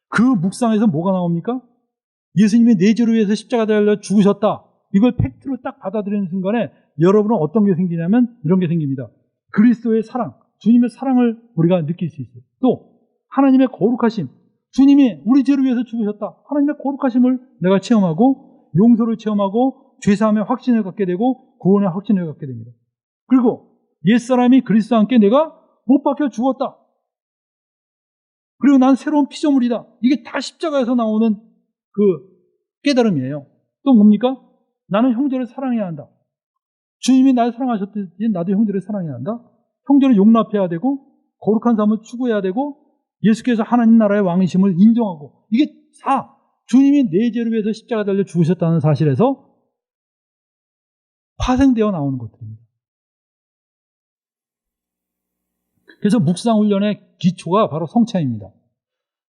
그 묵상에서 뭐가 나옵니까? 예수님이 내 죄를 위해서 십자가에 달려 죽으셨다. 이걸 팩트로 딱 받아들이는 순간에 여러분은 어떤 게 생기냐면 이런 게 생깁니다. 그리스도의 사랑, 주님의 사랑을 우리가 느낄 수 있어요. 또 하나님의 거룩하심, 주님이 우리 죄를 위해서 죽으셨다. 하나님의 거룩하심을 내가 체험하고 용서를 체험하고 죄사함의 확신을 갖게 되고 구원의 확신을 갖게 됩니다. 그리고 옛사람이 그리스도와 함께 내가 못 박혀 죽었다. 그리고 난 새로운 피조물이다. 이게 다 십자가에서 나오는 그 깨달음이에요. 또 뭡니까? 나는 형제를 사랑해야 한다. 주님이 나를 사랑하셨듯이 나도 형제를 사랑해야 한다. 형제를 용납해야 되고 거룩한 삶을 추구해야 되고 예수께서 하나님 나라의 왕이심을 인정하고 이게 다 주님이 내 죄를 위해서 십자가 달려 죽으셨다는 사실에서 파생되어 나오는 것들입니다. 그래서 묵상훈련의 기초가 바로 성찬입니다.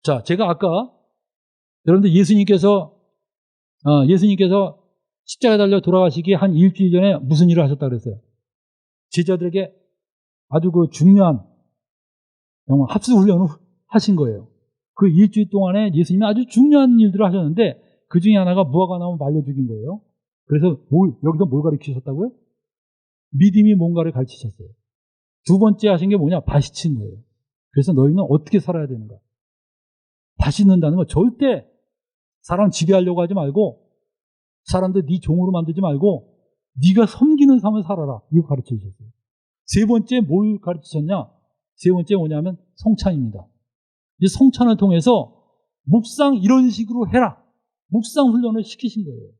자, 제가 아까 여러분들 예수님께서 십자가에 달려 돌아가시기 한 일주일 전에 무슨 일을 하셨다고 그랬어요? 제자들에게 아주 그 중요한 합수훈련을 하신 거예요. 그 일주일 동안에 예수님이 아주 중요한 일들을 하셨는데 그 중에 하나가 무화과 나무 말려 죽인 거예요. 그래서 여기서 뭘 가르치셨다고요? 믿음이 뭔가를 가르치셨어요. 두 번째 하신 게 뭐냐? 밭이친 거예요. 그래서 너희는 어떻게 살아야 되는가? 밭잇는다는 건 절대 사람 지배하려고 하지 말고 사람들 네 종으로 만들지 말고 네가 섬기는 삶을 살아라. 이거 가르쳐 주셨어요. 세 번째 뭘 가르치셨냐? 세 번째 뭐냐면 성찬입니다. 이 성찬을 통해서 묵상 이런 식으로 해라. 묵상 훈련을 시키신 거예요.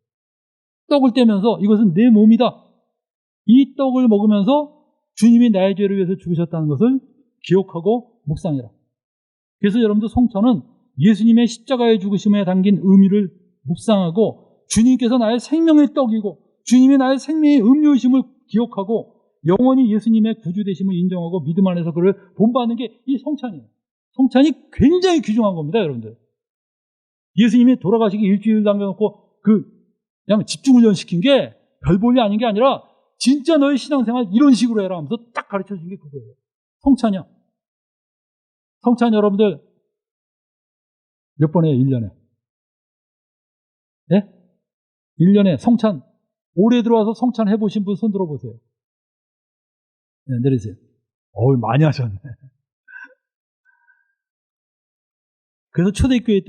떡을 떼면서 이것은 내 몸이다. 이 떡을 먹으면서 주님이 나의 죄를 위해서 죽으셨다는 것을 기억하고 묵상해라. 그래서 여러분들 성찬은 예수님의 십자가의 죽으심에 담긴 의미를 묵상하고 주님께서 나의 생명의 떡이고 주님이 나의 생명의 음료이심을 기억하고 영원히 예수님의 구주되심을 인정하고 믿음 안에서 그를 본받는 게 이 성찬이에요. 성찬이 굉장히 귀중한 겁니다, 여러분들. 예수님이 돌아가시기 일주일 남겨놓고 그냥 집중훈련 시킨 게 별 볼일 아닌 게 아니라 진짜 너의 신앙생활 이런 식으로 해라 하면서 딱 가르쳐 준 게 그거예요. 성찬이야. 성찬 여러분들 몇 번 해요, 1년에? 네? 1년에 성찬, 올해 들어와서 성찬 해보신 분 손 들어보세요. 네, 내리세요. 많이 하셨네. 그래서 초대교회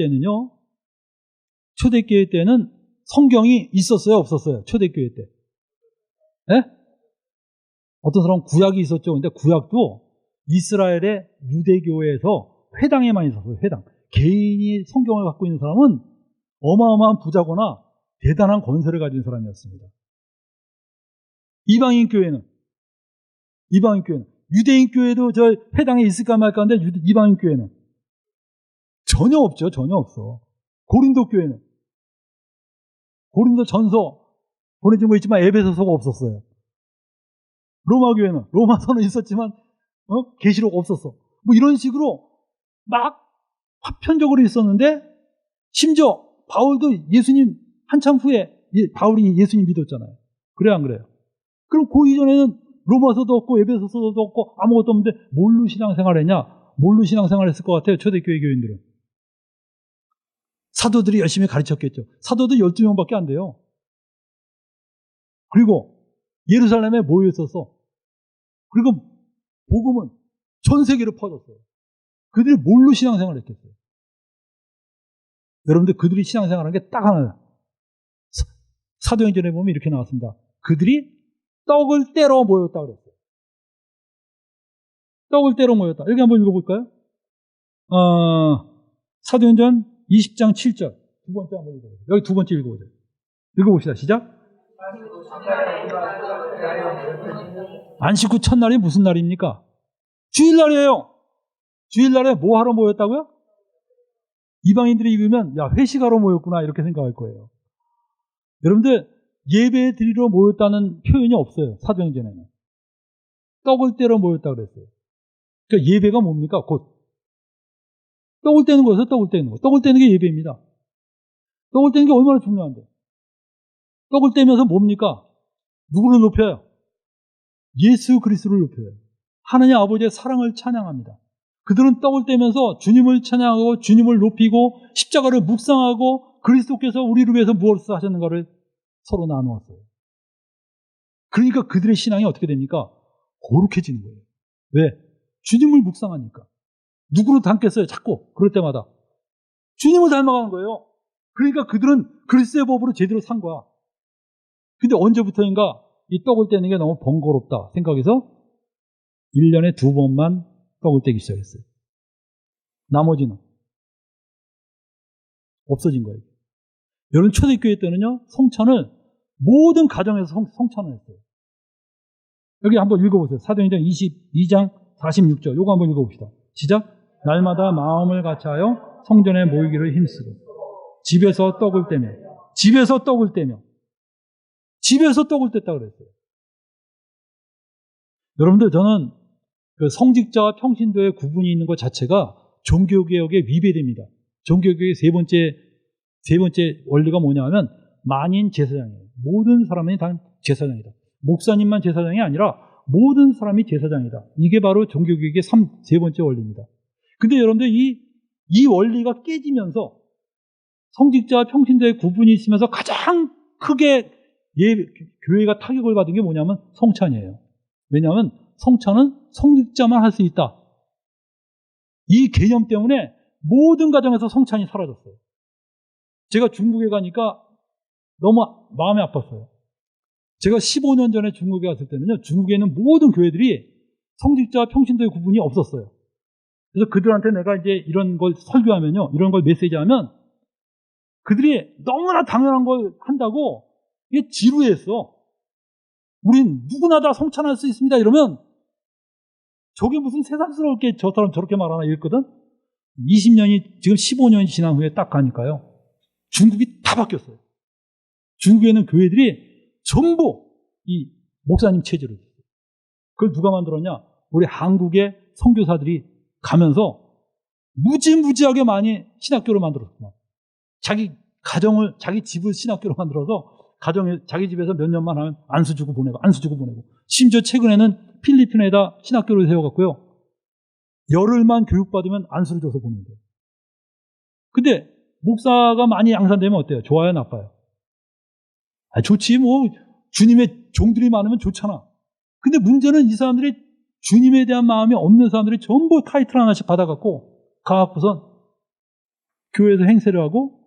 때는 성경이 있었어요, 없었어요? 초대교회 때. 네? 어떤 사람은 구약이 있었죠. 근데 구약도 이스라엘의 유대교회에서 회당에만 있었어요, 회당. 개인이 성경을 갖고 있는 사람은 어마어마한 부자거나 대단한 권세를 가진 사람이었습니다. 이방인 교회는 유대인 교회도 저 회당에 있을까 말까 하는데 이방인 교회는 전혀 없죠. 전혀 없어. 고린도 교회는 고린도 전서 보내준 거 있지만 에베소서가 없었어요. 로마 교회는 로마서는 있었지만 계시록 없었어. 뭐 이런 식으로 막 파편적으로 있었는데 심지어 바울도 예수님 한참 후에 바울이 예수님 믿었잖아요. 그래요, 안 그래요? 그럼 그 이전에는 로마서도 없고 에베소서도 없고 아무것도 없는데 뭘로 신앙생활했냐? 뭘로 신앙생활했을 것 같아요, 초대교회 교인들은. 사도들이 열심히 가르쳤겠죠. 사도도 12명밖에 안 돼요. 그리고 예루살렘에 모여 있었어. 그리고 복음은 전 세계로 퍼졌어요. 그들이 뭘로 신앙생활을 했겠어요? 여러분들 그들이 신앙생활한 게 딱 하나예요. 사도행전에 보면 이렇게 나왔습니다. 그들이 떡을 떼러 모였다고 그랬어요. 떡을 떼러 모였다. 여기 한번 읽어볼까요? 사도행전 20장 7절. 두 번째 한번 읽어보세요. 여기 두 번째 읽어보세요. 읽어봅시다. 시작. 안식 후 첫날이 무슨 날입니까? 주일날이에요. 주일날에 뭐 하러 모였다고요? 이방인들이 입으면 야, 회식하러 모였구나 이렇게 생각할 거예요. 여러분들 예배 드리러 모였다는 표현이 없어요. 사도행전에는. 떡을 떼러 모였다 그랬어요. 그러니까 예배가 뭡니까? 곧 떡을 떼는 거에서 떡을 떼는 거. 떡을 떼는 게 예배입니다. 떡을 떼는 게 얼마나 중요한데. 떡을 떼면서 뭡니까? 누구를 높여요? 예수 그리스도를 높여요. 하나님 아버지의 사랑을 찬양합니다. 그들은 떡을 떼면서 주님을 찬양하고 주님을 높이고 십자가를 묵상하고 그리스도께서 우리를 위해서 무엇을 하셨는가를 서로 나누었어요. 그러니까 그들의 신앙이 어떻게 됩니까? 거룩해지는 거예요. 왜? 주님을 묵상하니까. 누구를 닮겠어요? 자꾸 그럴 때마다. 주님을 닮아가는 거예요. 그러니까 그들은 그리스도의 법으로 제대로 산 거야. 근데 언제부터인가 이 떡을 떼는 게 너무 번거롭다 생각해서 1년에 2번만 떡을 떼기 시작했어요. 나머지는 없어진 거예요. 여러분 초대교회 때는요, 성찬을 모든 가정에서 성찬을 했어요. 여기 한번 읽어보세요. 사도행전 22장 46절. 요거 한번 읽어봅시다. 시작. 날마다 마음을 같이하여 성전에 모이기를 힘쓰고 집에서 떡을 떼며 집에서 떡을 떼며 집에서 떡을 뗐다 그랬어요. 여러분들 저는 그 성직자와 평신도의 구분이 있는 것 자체가 종교개혁에 위배됩니다. 종교개혁의 세 번째 원리가 뭐냐면 만인 제사장이에요. 모든 사람이 다 제사장이다. 목사님만 제사장이 아니라 모든 사람이 제사장이다. 이게 바로 종교개혁의 세 번째 원리입니다. 근데 여러분들 이 원리가 깨지면서 성직자와 평신도의 구분이 있으면서 가장 크게 교회가 타격을 받은 게 뭐냐면 성찬이에요. 왜냐하면 성찬은 성직자만 할 수 있다. 이 개념 때문에 모든 가정에서 성찬이 사라졌어요. 제가 중국에 가니까 너무 마음이 아팠어요. 제가 15년 전에 중국에 갔을 때는요, 중국에 있는 모든 교회들이 성직자와 평신도의 구분이 없었어요. 그래서 그들한테 내가 이제 이런 걸 설교하면요, 이런 걸 메시지하면 그들이 너무나 당연한 걸 한다고 이게 지루했어. 우린 누구나 다 성찬할 수 있습니다. 이러면 저게 무슨 세상스럽게 저 사람 저렇게 말하나 이랬거든. 20년이 지금 15년이 지난 후에 딱 가니까요, 중국이 다 바뀌었어요. 중국에 있는 교회들이 전부 이 목사님 체제로 있어요. 그걸 누가 만들었냐? 우리 한국의 선교사들이 가면서 무지무지하게 많이 신학교를 만들었구나. 자기 가정을, 자기 집을 신학교로 만들어서 자기 집에서 몇 년만 하면 안수 주고 보내고. 심지어 최근에는 필리핀에다 신학교를 세워갖고요, 열흘만 교육받으면 안수를 줘서 보낸대요. 근데 목사가 많이 양산되면 어때요? 좋아요, 나빠요? 좋지. 뭐 주님의 종들이 많으면 좋잖아. 근데 문제는 이 사람들이 주님에 대한 마음이 없는 사람들이 전부 타이틀 하나씩 받아갖고 가갖고선 교회에서 행세를 하고,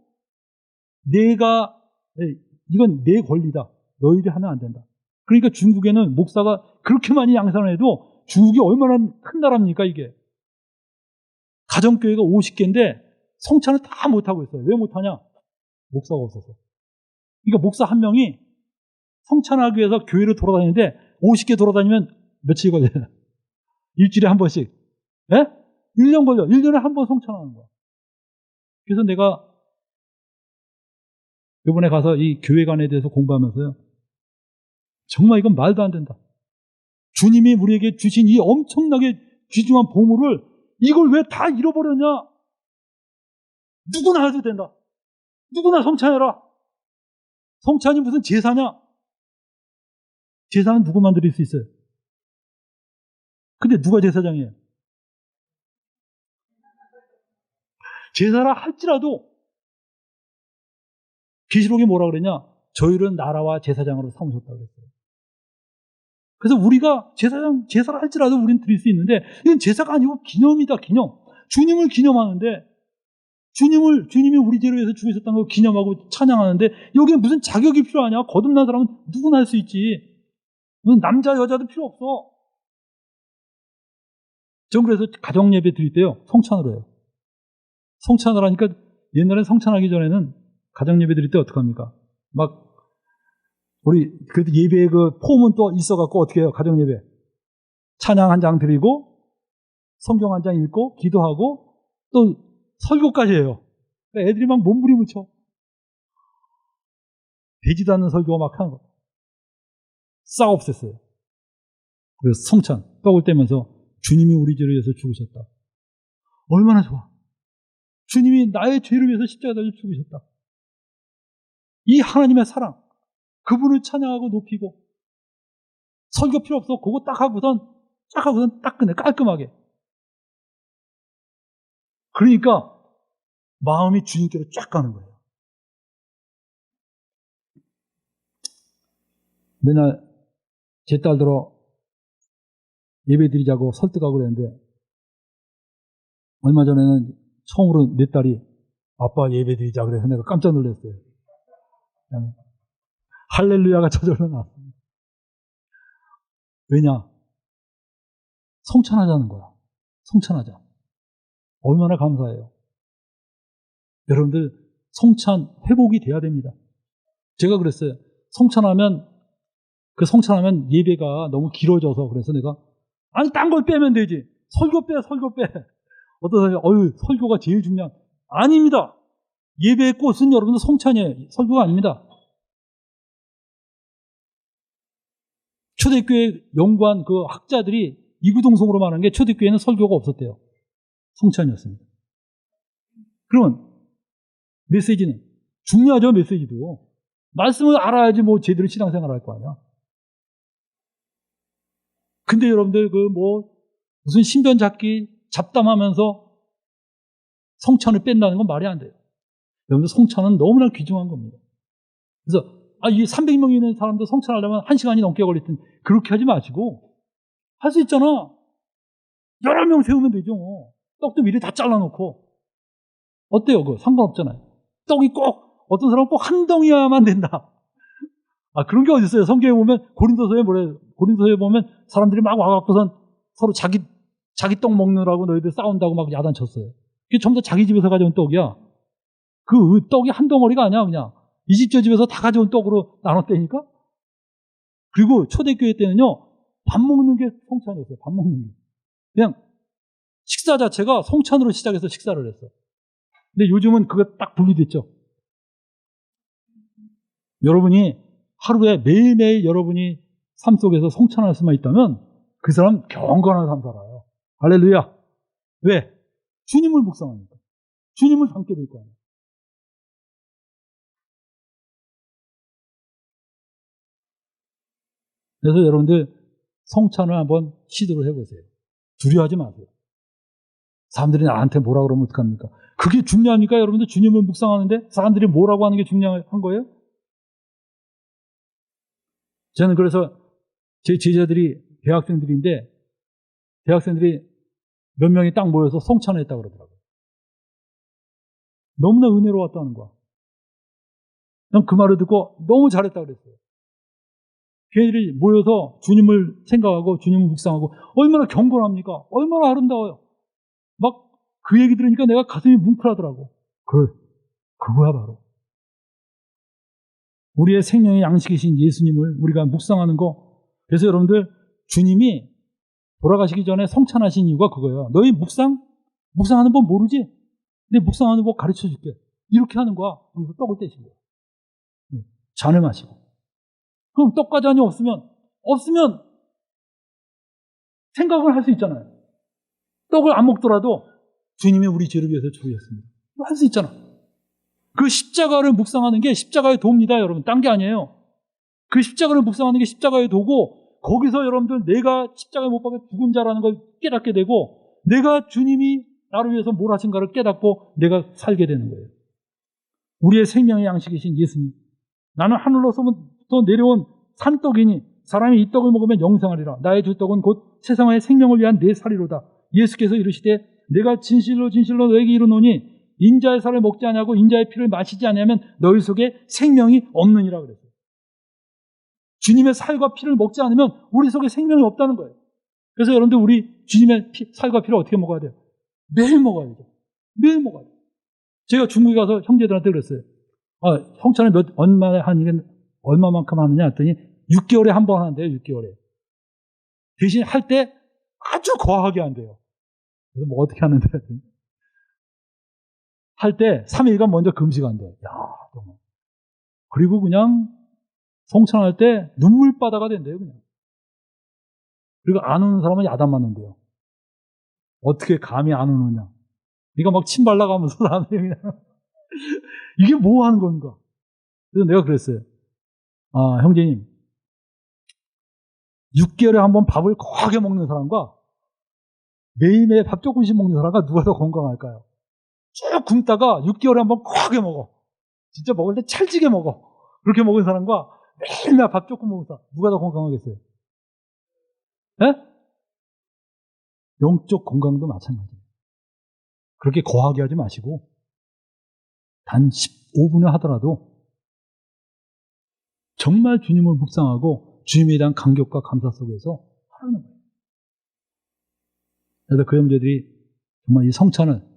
이건 내 권리다. 너희들이 하면 안 된다. 그러니까 중국에는 목사가 그렇게 많이 양산을 해도 중국이 얼마나 큰 나라입니까, 이게. 가정교회가 50개인데 성찬을 다 못하고 있어요. 왜 못하냐? 목사가 없어서. 그러니까 목사 한 명이 성찬하기 위해서 교회를 돌아다니는데 50개 돌아다니면 며칠 걸려요? 일주일에 한 번씩. 예? 1년 걸려. 1년에 한 번 성찬하는 거야. 그래서 내가 이번에 가서 이 교회관에 대해서 공부하면서요, 정말 이건 말도 안 된다. 주님이 우리에게 주신 이 엄청나게 귀중한 보물을 이걸 왜 다 잃어버렸냐? 누구나 해도 된다. 누구나 성찬해라. 성찬이 무슨 제사냐? 제사는 누구만 드릴 수 있어요. 근데 누가 제사장이에요? 제사라 할지라도 계시록에 뭐라 그랬냐? 저희를 나라와 제사장으로 삼으셨다고 그랬어요. 그래서 우리가 제사를 할지라도 우리는 드릴 수 있는데, 이건 제사가 아니고 기념이다, 기념. 주님을 기념하는데, 주님이 우리 죄를 위해서 죽으셨다는 걸 기념하고 찬양하는데, 여기에 무슨 자격이 필요하냐? 거듭난 사람은 누구나 할 수 있지. 남자, 여자도 필요 없어. 전 그래서 가정예배 드릴 때요, 성찬으로 해요. 성찬을 하니까 옛날에 성찬하기 전에는 가정예배 드릴 때 어떡합니까? 막 우리 그래도 예배의 그 폼은 또 있어갖고 어떻게 해요? 가정예배 찬양 한 장 드리고 성경 한 장 읽고 기도하고 또 설교까지 해요. 그러니까 애들이 막 몸부림을 쳐. 되지도 않는 설교가 막 하는 거. 싹 없앴어요. 그래서 성찬 떡을 떼면서 주님이 우리 죄를 위해서 죽으셨다. 얼마나 좋아. 주님이 나의 죄를 위해서 십자가에 달려 죽으셨다. 이 하나님의 사랑, 그분을 찬양하고 높이고 설교 필요 없어. 그거 딱 하고선 딱 끝내. 깔끔하게. 그러니까 마음이 주님께로 쫙 가는 거예요. 맨날 제 딸들어 예배 드리자고 설득하고 그랬는데 얼마 전에는 처음으로 내 딸이 아빠 예배 드리자 그래서 내가 깜짝 놀랐어요. 그냥 할렐루야가 저절로 나왔습니다. 왜냐? 성찬하자는 거야. 성찬하자. 얼마나 감사해요. 여러분들 성찬 회복이 돼야 됩니다. 제가 그랬어요. 성찬하면 예배가 너무 길어져서 그래서 내가 아니 딴 걸 빼면 되지. 설교 빼. 어떤 사람이 설교가 제일 중요한. 아닙니다. 예배의 꽃은 여러분들 성찬이에요. 설교가 아닙니다. 초대교회 연구한 그 학자들이 이구동성으로 말하는 게 초대교회는 설교가 없었대요. 성찬이었습니다. 그러면 메시지는 중요하죠. 메시지도. 말씀을 알아야지 뭐 제대로 신앙생활 할 거 아니야. 근데 여러분들 무슨 신변 잡기 잡담하면서 성찬을 뺀다는 건 말이 안 돼요. 여러분들 성찬은 너무나 귀중한 겁니다. 그래서 이게 300명이 있는 사람도 성찬하려면 1시간이 넘게 걸릴 텐데 그렇게 하지 마시고 할 수 있잖아. 여러 명 세우면 되죠. 떡도 미리 다 잘라놓고 어때요? 그거 상관없잖아요. 떡이 꼭 어떤 사람은 꼭 한 덩이야만 된다. 그런 게 어디 있어요? 성경에 보면 고린도서에 보면 사람들이 막 와갖고선 서로 자기 떡 먹느라고 너희들 싸운다고 막 야단쳤어요. 그게 전부 다 자기 집에서 가져온 떡이야. 그 떡이 한 덩어리가 아니야. 그냥 이 집 저 집에서 다 가져온 떡으로 나눴다니까. 그리고 초대교회 때는요 밥 먹는 게 성찬이었어요. 밥 먹는 게 그냥 식사 자체가 성찬으로 시작해서 식사를 했어요. 근데 요즘은 그거 딱 분리됐죠. 여러분이 하루에 매일매일 여러분이 삶 속에서 성찬할 수만 있다면 그 사람 경건한 삶 살아요. 할렐루야. 왜? 주님을 묵상하니까. 주님을 담게 될 거 아니에요. 그래서 여러분들 성찬을 한번 시도를 해보세요. 두려워하지 마세요. 사람들이 나한테 뭐라 그러면 어떡합니까? 그게 중요합니까? 여러분들 주님을 묵상하는데 사람들이 뭐라고 하는 게 중요한 거예요? 저는 그래서 제 제자들이 대학생들인데 대학생들이 몇 명이 딱 모여서 성찬을 했다고 그러더라고요. 너무나 은혜로웠다는 거야. 난 그 말을 듣고 너무 잘했다고 그랬어요. 걔들이 모여서 주님을 생각하고 주님을 묵상하고 얼마나 경건합니까? 얼마나 아름다워요. 막 그 얘기 들으니까 내가 가슴이 뭉클하더라고. 그거야 바로. 우리의 생명의 양식이신 예수님을 우리가 묵상하는 거. 그래서 여러분들 주님이 돌아가시기 전에 성찬하신 이유가 그거예요. 너희 묵상하는 법 모르지? 내 묵상하는 법 가르쳐 줄게. 이렇게 하는 거야. 그래서 떡을 떼신 거야. 잔을 마시고. 그럼 떡과 잔이 없으면 생각을 할 수 있잖아요. 떡을 안 먹더라도 주님이 우리 죄를 위해서 죽으셨습니다. 할 수 있잖아. 그 십자가를 묵상하는 게 십자가의 도입니다, 여러분. 딴 게 아니에요. 그 십자가를 묵상하는 게 십자가의 도고 거기서 여러분들 내가 십자가에 못 박혀 죽은 자라는 걸 깨닫게 되고 내가 주님이 나를 위해서 뭘 하신가를 깨닫고 내가 살게 되는 거예요. 우리의 생명의 양식이신 예수님. 나는 하늘로부터 내려온 산떡이니 사람이 이 떡을 먹으면 영생하리라. 나의 주 떡은 곧 세상의 생명을 위한 내 살이로다. 예수께서 이르시되 내가 진실로 너에게 이르노니 인자의 살을 먹지 아니하고 인자의 피를 마시지 아니하면 너희 속에 생명이 없느니라 그랬어요. 주님의 살과 피를 먹지 않으면 우리 속에 생명이 없다는 거예요. 그래서 여러분들 우리 주님의 살과 피를 어떻게 먹어야 돼요? 매일 먹어야 되죠. 매일 먹어야 돼요. 제가 중국에 가서 형제들한테 그랬어요. 성찬을 얼마만큼 하느냐 했더니 6개월에 한 번 하는데요. 6개월에. 대신 할 때 아주 거하게 한대요. 그래서 뭐 어떻게 하는데 할 때 3일간 먼저 금식한대. 야, 정말. 그리고 그냥 성찬할 때 눈물바다가 된대요. 그냥. 그리고 안 우는 사람은 야단 맞는데요. 어떻게 감히 안 우느냐. 네가 막 침 발라가면서 나한테 그냥 이게 뭐 하는 건가. 그래서 내가 그랬어요. 형제님, 6개월에 한 번 밥을 거하게 먹는 사람과 매일매일 밥 조금씩 먹는 사람과 누가 더 건강할까요? 쭉 굶다가 6개월에 한 번 거하게 먹어. 진짜 먹을 때 찰지게 먹어. 그렇게 먹은 사람과 매일매일 밥 조금 먹는 사람, 누가 더 건강하겠어요? 예? 영적 건강도 마찬가지예요. 그렇게 거하게 하지 마시고 단 15분을 하더라도 정말 주님을 묵상하고 주님에 대한 감격과 감사 속에서 하라는 거예요. 그래서 그 형제들이 정말 이 성찬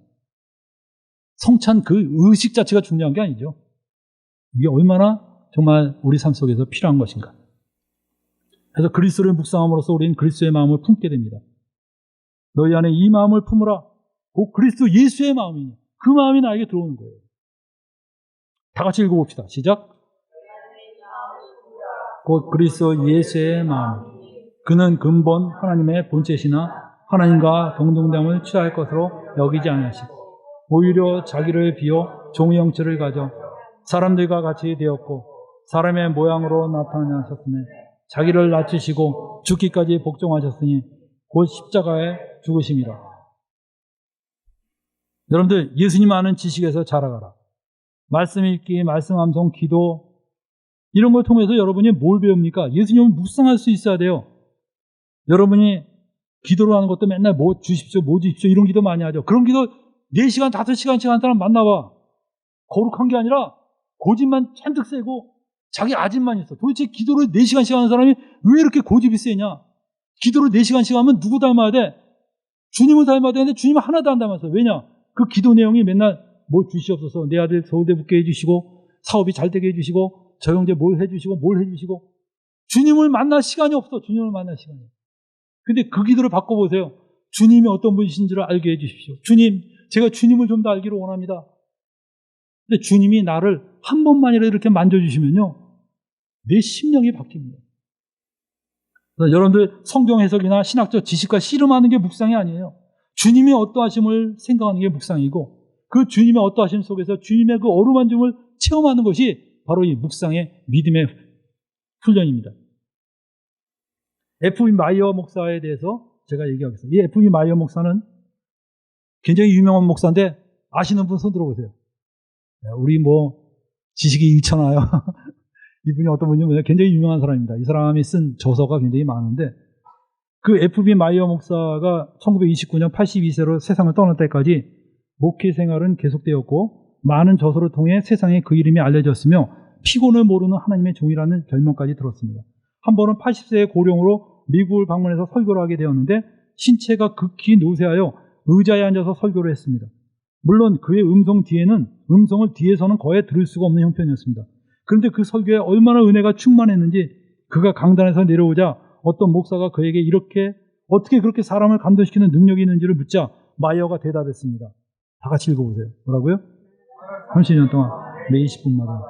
그 의식 자체가 중요한 게 아니죠. 이게 얼마나 정말 우리 삶 속에서 필요한 것인가. 그래서 그리스도를 묵상함으로써 우리는 그리스도의 마음을 품게 됩니다. 너희 안에 이 마음을 품으라. 곧 그리스도 예수의 마음이니 그 마음이 나에게 들어오는 거예요. 다 같이 읽어봅시다. 시작. 곧 그리스도 예수의 마음. 그는 근본 하나님의 본체시나 하나님과 동등됨을 취할 것으로 여기지 아니하시고 오히려 자기를 비워 종의 형체를 가져 사람들과 같이 되었고 사람의 모양으로 나타나셨으며 자기를 낮추시고 죽기까지 복종하셨으니 곧 십자가에 죽으심이라. 여러분들 예수님 아는 지식에서 자라가라. 말씀 읽기, 말씀 암송, 기도 이런 걸 통해서 여러분이 뭘 배웁니까? 예수님을 묵상할 수 있어야 돼요. 여러분이 기도를 하는 것도 맨날 뭐 주십시오, 뭐 주십시오 이런 기도 많이 하죠. 그런 기도 4시간, 5시간씩 하는 사람 만나봐. 거룩한 게 아니라 고집만 잔뜩 세고 자기 아집만 있어. 도대체 기도를 4시간씩 하는 사람이 왜 이렇게 고집이 세냐? 기도를 4시간씩 하면 누구 닮아야 돼? 주님을 닮아야 되는데 주님은 하나도 안 닮았어요. 왜냐? 그 기도 내용이 맨날 뭐 주시옵소서, 내 아들 서울대 붙게 해주시고 사업이 잘 되게 해주시고 저 형제 뭘 해주시고 뭘 해주시고 주님을 만날 시간이 없어. 주님을 만날 시간이. 근데 그 기도를 바꿔보세요. 주님이 어떤 분이신지를 알게 해주십시오. 주님, 제가 주님을 좀 더 알기를 원합니다. 근데 주님이 나를 한 번만이라도 이렇게 만져주시면요 내 심령이 바뀝니다. 그래서 여러분들 성경 해석이나 신학적 지식과 씨름하는 게 묵상이 아니에요. 주님이 어떠하심을 생각하는 게 묵상이고 그 주님의 어떠하심 속에서 주님의 그 어루만짐을 체험하는 것이 바로 이 묵상의 믿음의 훈련입니다. F.B. 마이어 목사에 대해서 제가 얘기하겠습니다. 이 F.B. 마이어 목사는 굉장히 유명한 목사인데 아시는 분 손 들어보세요. 우리 뭐 지식이 일천하여 이분이 어떤 분이냐면 굉장히 유명한 사람입니다. 이 사람이 쓴 저서가 굉장히 많은데 그 F.B. 마이어 목사가 1929년 82세로 세상을 떠날 때까지 목회 생활은 계속되었고 많은 저서를 통해 세상에 그 이름이 알려졌으며 피곤을 모르는 하나님의 종이라는 별명까지 들었습니다. 한 번은 80세의 고령으로 미국을 방문해서 설교를 하게 되었는데 신체가 극히 노쇠하여 의자에 앉아서 설교를 했습니다. 물론 그의 음성을 뒤에서는 거의 들을 수가 없는 형편이었습니다. 그런데 그 설교에 얼마나 은혜가 충만했는지 그가 강단에서 내려오자 어떤 목사가 그에게 이렇게 어떻게 그렇게 사람을 감동시키는 능력이 있는지를 묻자 마이어가 대답했습니다. 다 같이 읽어보세요. 뭐라고요? 30년 동안 매 20분마다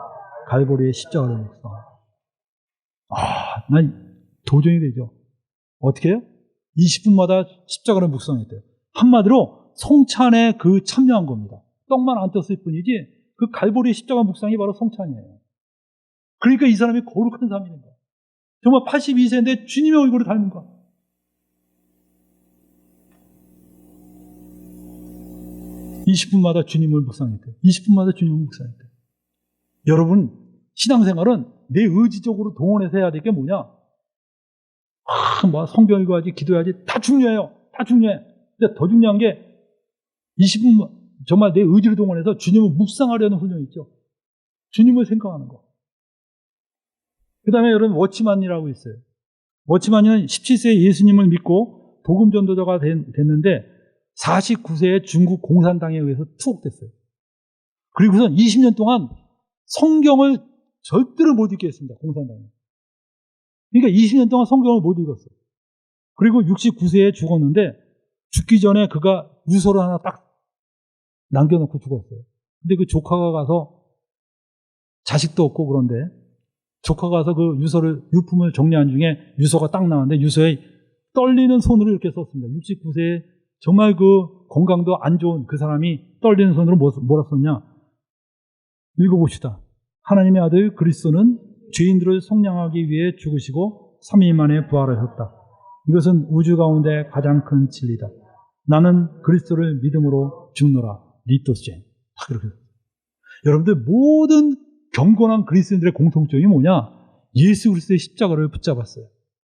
갈보리의 십자가를 묵상. 난 도전이 되죠. 어떻게 해요? 20분마다 십자가를 묵상했대요. 한마디로 성찬에 그 참여한 겁니다. 떡만 안 떴을 뿐이지 그 갈보리의 십자가 묵상이 바로 성찬이에요. 그러니까 이 사람이 거룩한 사람인 거야. 정말 82세인데 주님의 얼굴을 닮은 거야. (20분마다) 주님을 묵상했대요. 20분마다 주님을 묵상했대요. 여러분 신앙생활은 내 의지적으로 동원해서 해야 될 게 뭐냐? 뭐 성경 읽어야지, 기도해야지, 다 중요해요. 다 중요해. 근데 더 중요한 게 20분 정말 내 의지를 동원해서 주님을 묵상하려는 훈련이 있죠. 주님을 생각하는 거. 그 다음에 여러분 워치만이라고 있어요. 워치만은 17세에 예수님을 믿고 복음 전도자가 됐는데 49세에 중국 공산당에 의해서 투옥됐어요. 그리고서 20년 동안 성경을 절대로 못 읽게 했습니다. 공산당이. 그러니까 20년 동안 성경을 못 읽었어요. 그리고 69세에 죽었는데 죽기 전에 그가 유서를 하나 딱 남겨놓고 죽었어요. 근데 그 조카가 가서 자식도 없고 그런데 조카가 가서 그 유품을 정리한 중에 유서가 딱 나왔는데 유서에 떨리는 손으로 이렇게 썼습니다. 69세에 정말 그 건강도 안 좋은 그 사람이 떨리는 손으로 뭐라 썼냐? 읽어봅시다. 하나님의 아들 그리스도는 죄인들을 속량하기 위해 죽으시고 3일 만에 부활하셨다. 이것은 우주 가운데 가장 큰 진리다. 나는 그리스도를 믿음으로 죽노라. 리토스젠. 다 그렇게. 여러분들 모든 경건한 그리스도인들의 공통점이 뭐냐? 예수 그리스도의 십자가를 붙잡았어요.